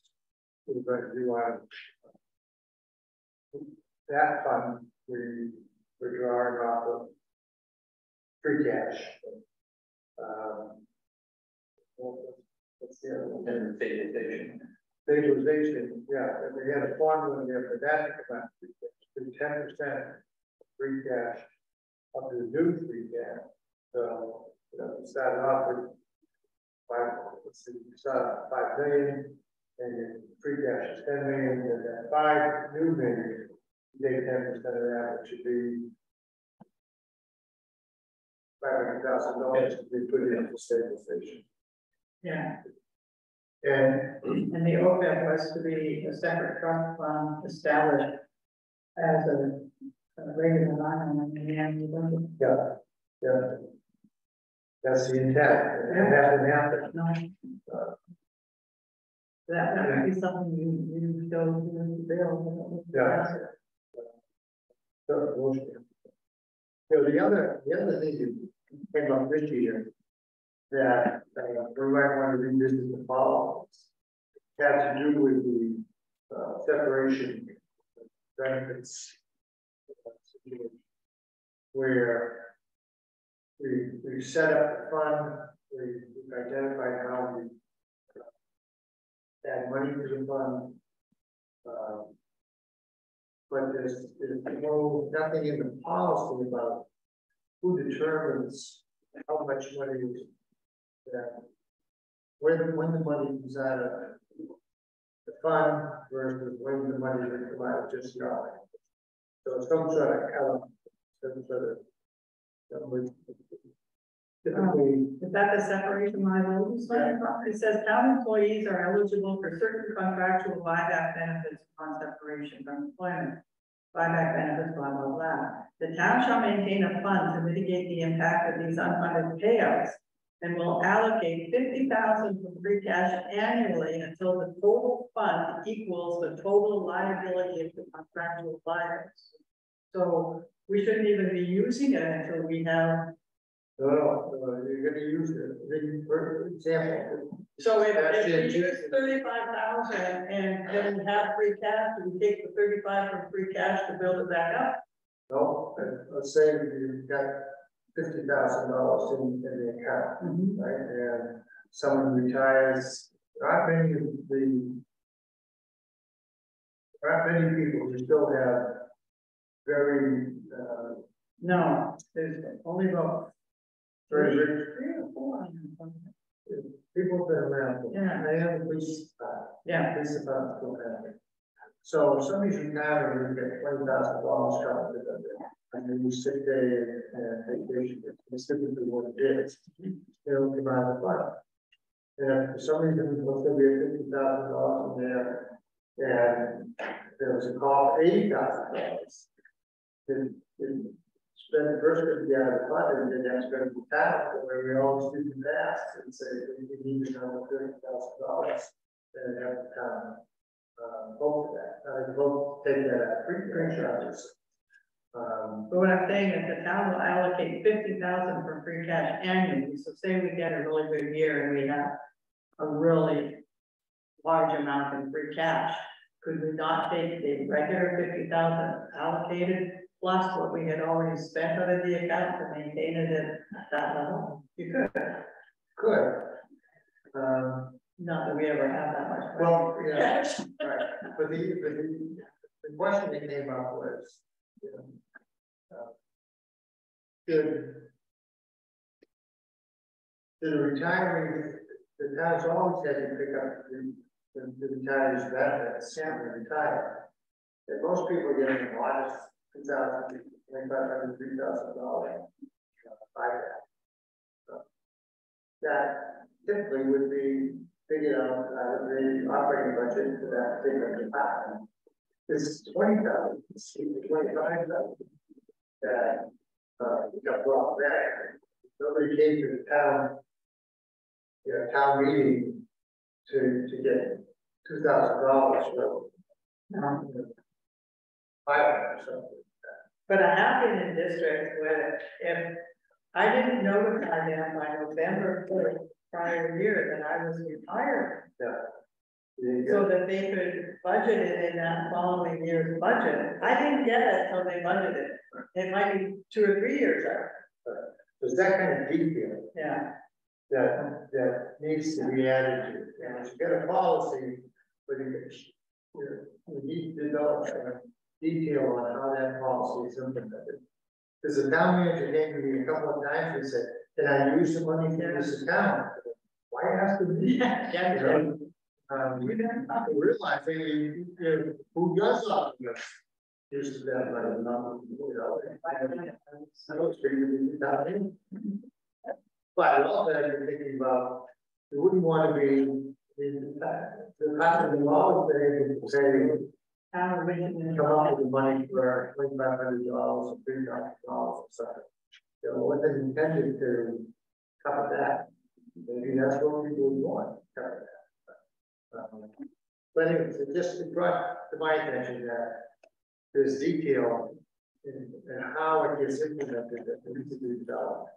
we're going to do on that fund. We're drawing off of free cash. What's the other one? And stabilization. Stabilization, yeah. And we had a formula there for that to come out. 10% free cash up to the new free cash. So, we started off with 5 million, and your free cash is 10 million, and then 5 new million, you take 10% of that, which should be $500,000 to be put into stabilization. Yeah. And the OPEB was to be a separate trust fund established as a regular line in the annual budget. yeah, that's the intent. It hasn't happened. No. That would be something you go to the bill. Yeah. So, the other thing that came up this year that we might want to revisit the following had to do with the separation benefits situation, where we set up the fund, we've identified how we add money to the fund, but there's nothing in the policy about who determines how much money is when the money comes out of the fund versus when the money is provided just now. So some sort of element, some sort of. Typically, Is that the separation liabilities? Yeah. It says town employees are eligible for certain contractual buyback benefits upon separation from employment. Buyback benefits, blah, blah, blah. The town shall maintain a fund to mitigate the impact of these unfunded payouts and will allocate $50,000 from free cash annually until the total fund equals the total liability of the contractual buyers. So we shouldn't even be using it until we have. no, you're gonna use it, for example. So if That's we it. use 35,000 and then we have free cash, do we take the 35 from free cash to build it back up? No, let's say you've got $50,000 in the account, right? And someone retires, not many people who still have very, No, there's only about very rich three or four. people that are around. Yeah. They have a police, Yeah, police department still have it. So if somebody's retiring, you get $20,000 coming to them. And then you sit there and vacation, it's typically what it is. They don't come out of the fund. And if for some reason, there's gonna be $50,000 in there, and there was a call for $80,000. Then spend the first gonna be out of the fund, and then that's gonna be taxed, where we always do the math and say, we need to know $30,000, and have the town vote for that. Vote, take that out of free charges. but what I'm saying is the town will allocate 50,000 for free cash annually. So say we get a really good year and we have a really large amount in free cash. Could we not take the regular 50,000 allocated plus what we had already spent out of the account to maintain it at that level? You could. Good. Not that we ever have that much. money. Well, yeah, right, but the question that came up was, you know, should the retiree, the town's always had to pick up the retiree's benefits when they retire. And most people are getting a lot of $2,000, $2,500, $3,000 buyback. That typically would be figured out the operating budget for that particular department. This is $20,000, it's $25,000 that got brought back. Nobody came to the town, town meeting to get $2,000 for or something. But I have been in districts where if I didn't notify them by November 1st prior year that I was retired, so that they could budget it in that following year's budget. I didn't get it until they budgeted. It might be 2 or 3 years out. There's that kind of detail Yeah. that needs to be added to. And if you get a policy, but you need to develop a detail on how that policy is implemented. Because the town manager came to me a couple of times and said, can I use the money for this account? Why ask them? Yeah. Realizing who does all of this uses that money, not, I don't speak about it. But also, you're thinking about, you wouldn't want to be the pattern of the law is say, come up with the money for $2,500 or $3,000 or something. So what they intended to cover that, maybe that's what people would want, cover that. But anyways, it brought to my attention that there's detail in how it gets implemented that needs to be developed.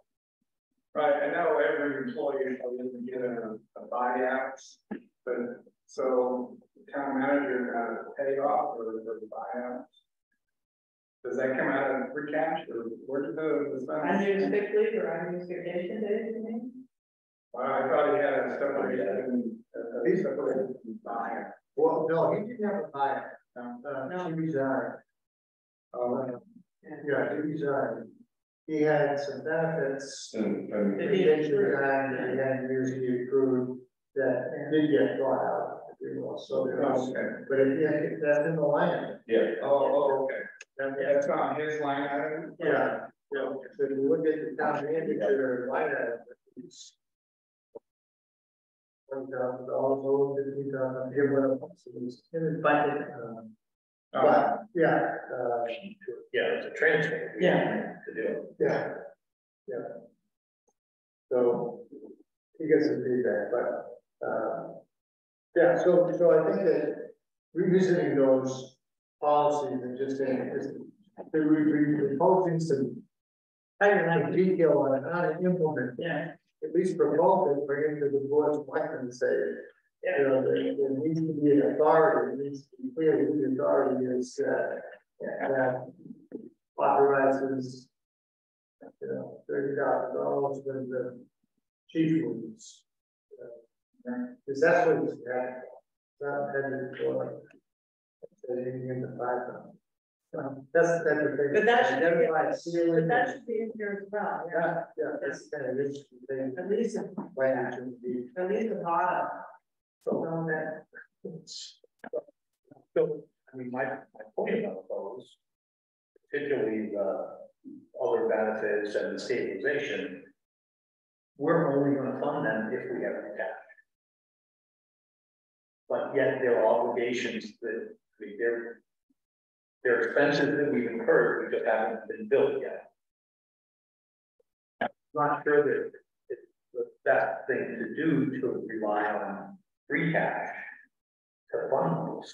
Right, I know every employee doesn't get a buyout, but so the town manager pay off for the buyout. Does that come out of free cash or where did the Unused sick leave or unused vacation days, you mean? I thought he had a separate buyout. Well, no, he didn't have a buyout. No. He resigned. Yeah, he resigned. He had some benefits. Did he Vacation time that he had years he accrued that did get bought out. you know, so, Okay. but if that's in the line. Yeah. Oh, okay. Then That's on his line item? yeah, so if you look at the town manager line item, it's $20,000, over $50,000, here what else it was. It was budgeted. But, yeah, Yeah, it's a transfer. Yeah. To do. yeah, yeah. So, he gets some feedback, but, yeah, so I think that revisiting those policies and just saying, just, proposing some detail on how to implement, Yeah, at least propose it, bring it to the board's selectmen and say, you know, there needs to be an authority, it needs to be clear who the authority is, that authorizes, you know, $30,000 when the chief moves. Because that's what it's at, not headed for, anything in the 5,000. That's the thing. but that should be, Identify ceiling. but that should be in here as well, yeah. Yeah, that's kind of interesting thing. At least, Language would be. at least the bottom, so that, So, I mean, my point about those, particularly the other benefits and the stabilization, we're only gonna fund them if we have the cash. But yet there are obligations that, I mean, they're expenses that we've incurred, we just haven't been billed yet. I'm not sure that it's the best thing to do to rely on free cash to fund those.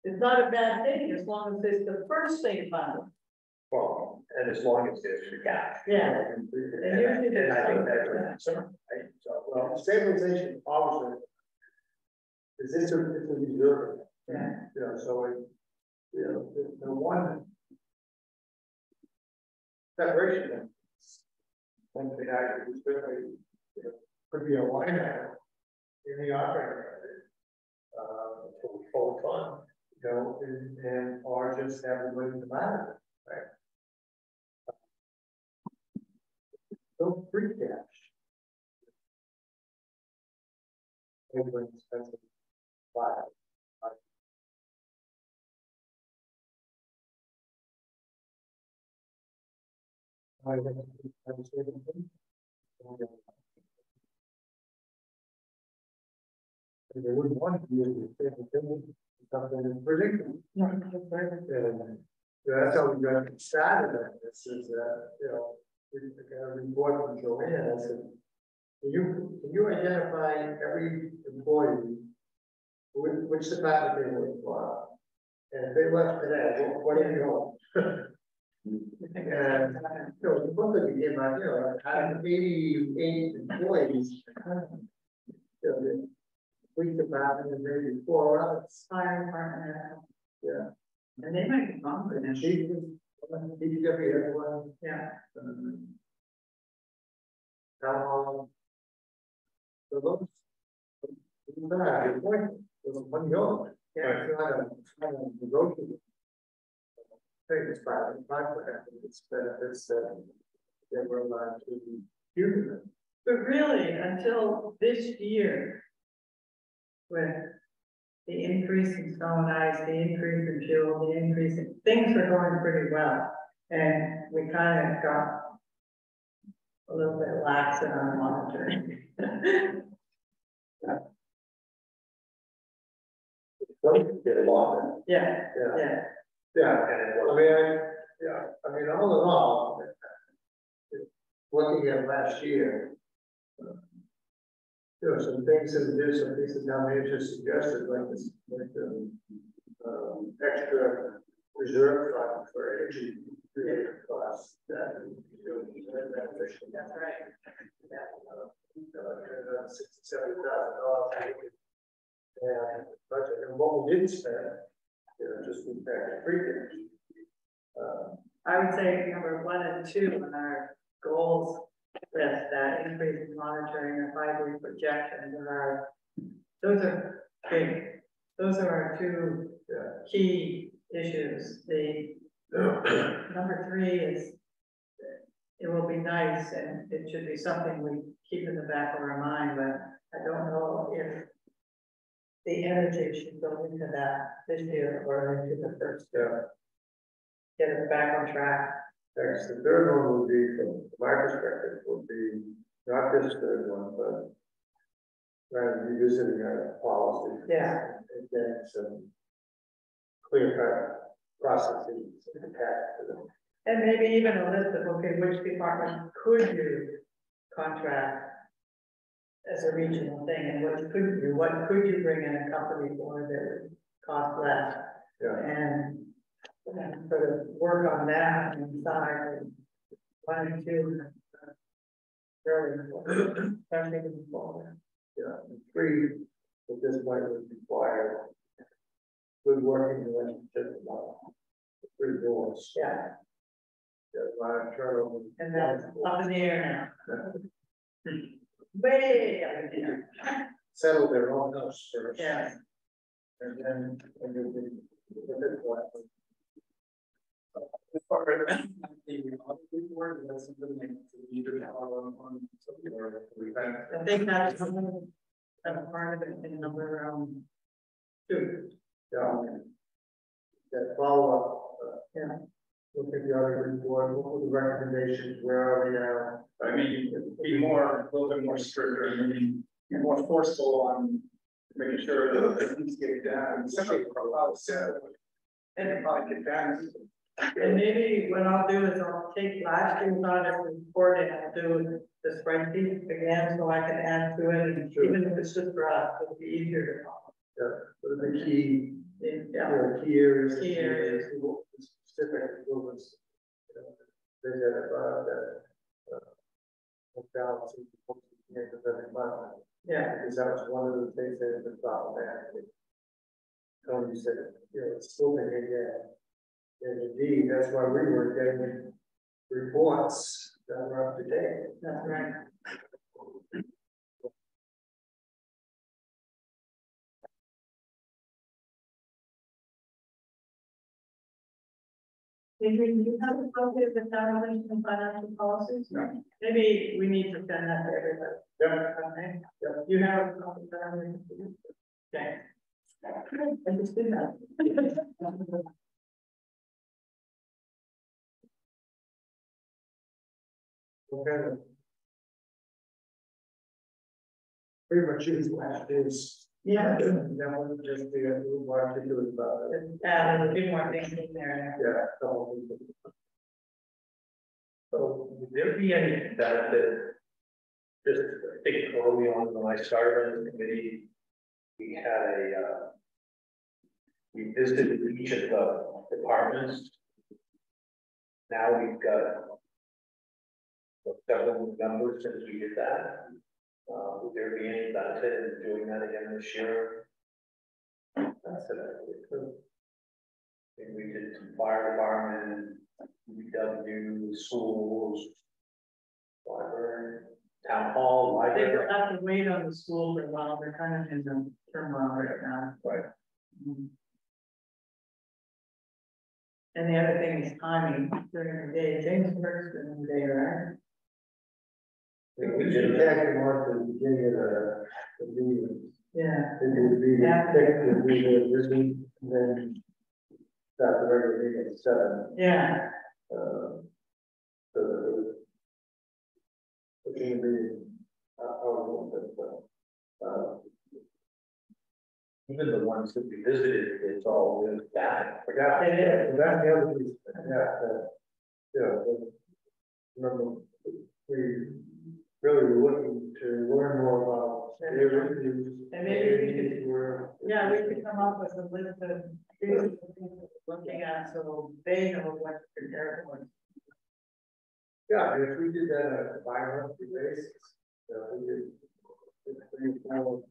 it's not a bad thing, as long as it's the first thing funded. Well, and as long as there's free cash. Yeah. And usually there's I think some- that's a concern, right? So, Well, stabilization, obviously. Is this a, it's a reserve? Yeah. You know, so it, you know, the one. Separation. One thing I could certainly, you know, could be a line item in the operating budget. For full fund, you know, and, or just have the money to manage it, right? No free cash. Everyone's expensive. Five. They wouldn't want to use the something that's predictable. That's how we got started on this, is that, you know, we got a report from Joanne, I said, can you identify every employee, which department they work for? And if they left today, what do you know? And, you know, the book that we gave out, you know, out of 88 employees, you know, the police department and maybe 4 others. Fire department, Yeah. and they might be longer than she, Chief, everyone. yeah. Town hall. So those. Good point. There's one yard. Yeah. It's not a negotiable. It's private, it's benefits that we're allowed to use. But really, until this year, with the increase in snow and ice, the increase in fuel, the increase in, things are going pretty well. And we kind of got a little bit lax in our monitoring. Get along. Yeah, Yeah, yeah, yeah, And it I was, mean, all in all, looking at last year. There were some things that there's some things that now manager suggested, like this, like the extra reserve fund for energy related costs that. that's right. $67,000. And budget, and what we didn't spend, you know, just in fact, free cash. I would say number 1 and 2 on our goals list, that increase in monitoring and 5-year projections those are big. Those are our 2 key issues. The number 3 is, it will be nice and it should be something we keep in the back of our mind, but I don't know if the energy should go into that this year or into the first year. Get us back on track. Thanks. The third one would be, from my perspective, would be not this third one, but revisiting our policy. Yeah. And getting some clear cut processes attached to them. And maybe even a list of, okay, which department could you contract as a regional thing, and what couldn't you, what could you bring in a company for that would cost less? Yeah. And sort of work on that and decide one and two. Really important, especially moving forward. Yeah, and three, at this point would require good working relationship among the three boards. Yeah, There's a lot of turnover. and that's up in the air now. Way up in the air. Settle their own house first. Yeah. And then, and then As far as the audit report, that's something that you do have on something or we've had. I think that's a part of it in number two. yeah, that follow up. Yeah. Look at the other report, what were the recommendations, where are we now? I mean, be more, a little bit more stricter, maybe be more forceful on making sure that things get done. Some of the profiles said, and probably get done. And maybe what I'll do is I'll take last year's audit report and I'll do the spreadsheet again, so I can add to it, and even if it's just for us, it'll be easier to follow. Yeah, what are the key, Yeah, key areas? Key areas. Specific improvements. They said about that. Balancing the end of every month. yeah, Because that was one of the things that was problematic. Tony said, it's still been again. And indeed, that's why we were getting reports that were up to date. that's right. Adrian, do you have a copy of the town and financial policies? No. Maybe we need to send that to everybody. Yeah. Okay, you have a copy of that? Okay. I just did that. Okay. Pretty much is last is. Yeah. That one just be a little more articulate about it. There's a few more things in there. Yeah. So, So would there be any benefit? Just I think early on when I started on the committee, we had we visited each of the departments. Now we've got several members since we did that. Would there be any benefit in doing that again this year? That's it. We did some fire department, UW, schools, library, town hall, I think library. we'll have to wait on the school for a while, they're kind of in the turmoil right now. Right. And the other thing is timing during the day, James works during the day, right? we should tag them off at the beginning of the meeting. Yeah. It would be Yeah. picked to be this week, and then start the regular meeting at 7. Yeah, So that it can be Even the ones that we visited, it's all really bad. yeah, It is. that's the other piece, remember, we really were looking to learn more about the reviews. And maybe we could come up with a list of things we're looking at, so they know what to prepare for. Yeah, and if we did that on a bi-monthly basis, we did 3 or 4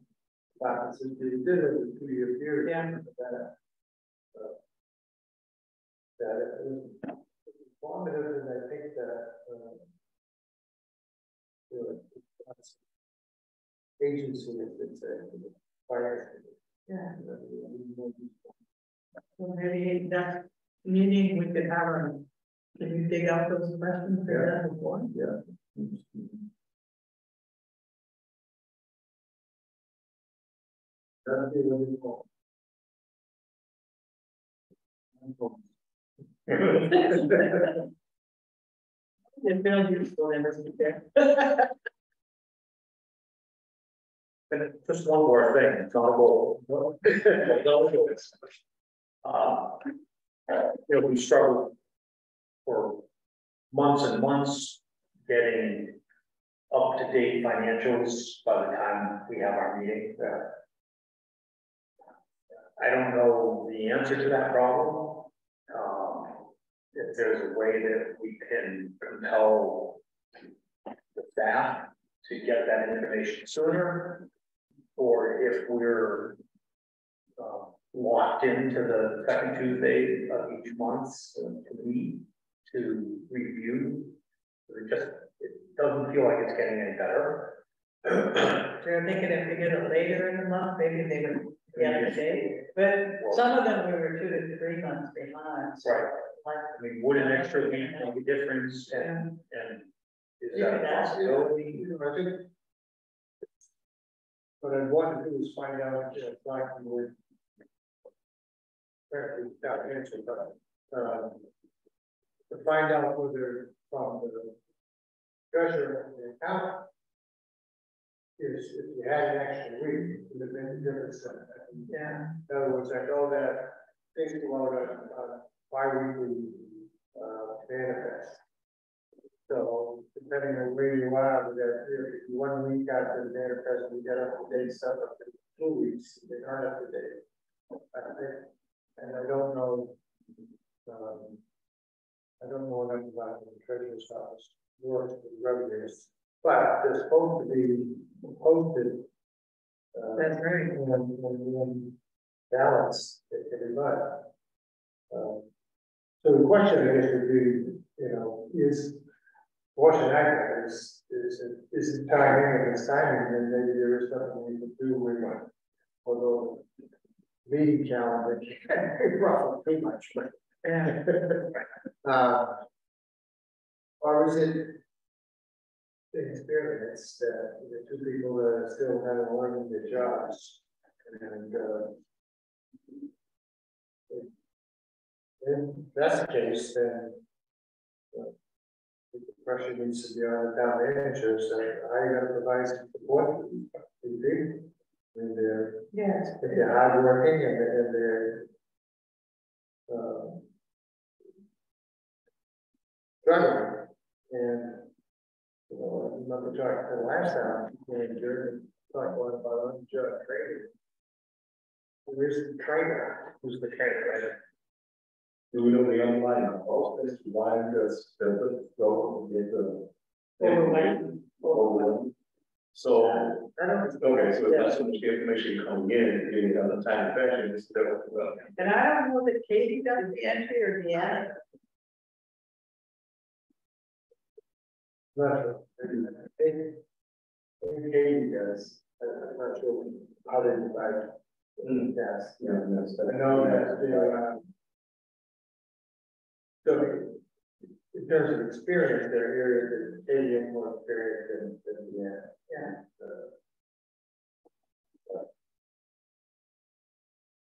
classes, we did it over a 2-year period. Yeah. That it was informative, and I think that agency, it's a fire. Yeah. So maybe that meeting we could have, can you dig out those questions for that before? Yeah. That'd be really cool. It feels useful, never see there. And just one more thing, it's not a goal. We struggled for months and months getting up-to-date financials by the time we have our meeting. I don't know the answer to that problem. If there's a way that we can compel the staff to get that information sooner, or if we're locked into the second Tuesday of each month to meet to review. It doesn't feel like it's getting any better. They're thinking if we get it later in the month, maybe they would get a date, but some of them we were 2 to 3 months behind. So Right. like, I mean, would an extra week make a difference? And is You that could a ask. possibility? I think what I want to do is find out if I can with. Without answer, but to find out whether from the treasurer of the account is if you had an extra week, would have been a difference. yeah, In other words, I know that things go out on bi-weekly manifest. So depending on where you are, with that, if 1 week after the manifest, we get up to date stuff up to 2 weeks, they aren't up to date. I think, and I don't know enough about the treasurer's office work with revenues, but they're supposed to be posted. that's right. And balance every month. So the question, I guess, would be, is Washington Act is it timing, and it's timing, and maybe there is something we can do with one. Although meeting calendar can't ruffle too much, but or is it experience that the 2 people that are still kind of learning their jobs, and if that's the case, then the pressure needs to be on the town managers that I got to provide some support to people. And Yes. if they're hardworking and they're struggling, and I remember talking to the last town manager, talking about on-job training. Where's the trainer? Who's the trainer? Do we know the online office? Why does the go get the overwhelmed? So, okay, so that's so much information coming in, getting it on the time fashion instead of, And I don't know that Katie does the entry or Deanna. Not sure. Maybe Katie does. I'm not sure how they divide. Yes. yeah, that's that. I know that so in terms of experience, there are areas that Katie has more experience than Deanna. Yeah.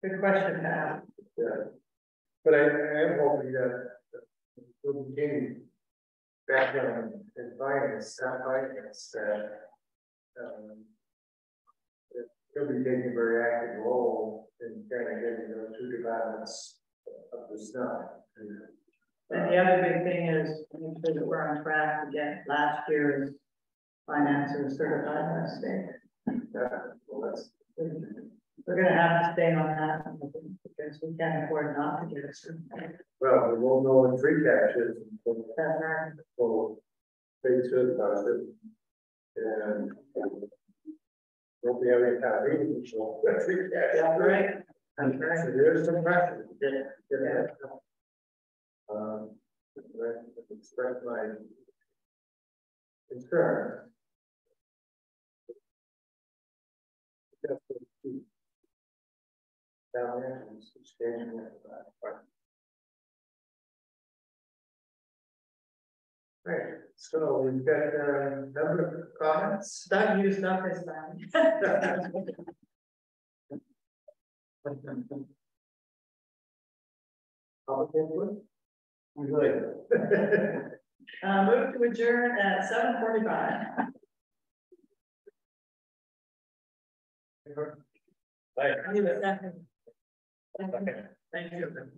Good question, Pat. Yeah. But I am hoping that we'll continue background in finance, that he'll be taking a very active role in kind of getting those 2 departments up to snuff. And the other big thing is make sure that we're on track to get last year's finances certified by the state. Well, We're gonna have to stay on that because we can't afford not to get it certified. well, we won't know what free cash is until That's right. they certify it. And won't be having a town meeting, so that's free cash. That's right. And so there's some pressure. Yeah. I express my concern. Down there, and substantial. Right, so we've got a number of comments. Doug used up his time. Public input? I'm good. Move to adjourn at 7:45. Right. I need a second. Thank you.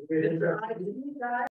We didn't- Did you guys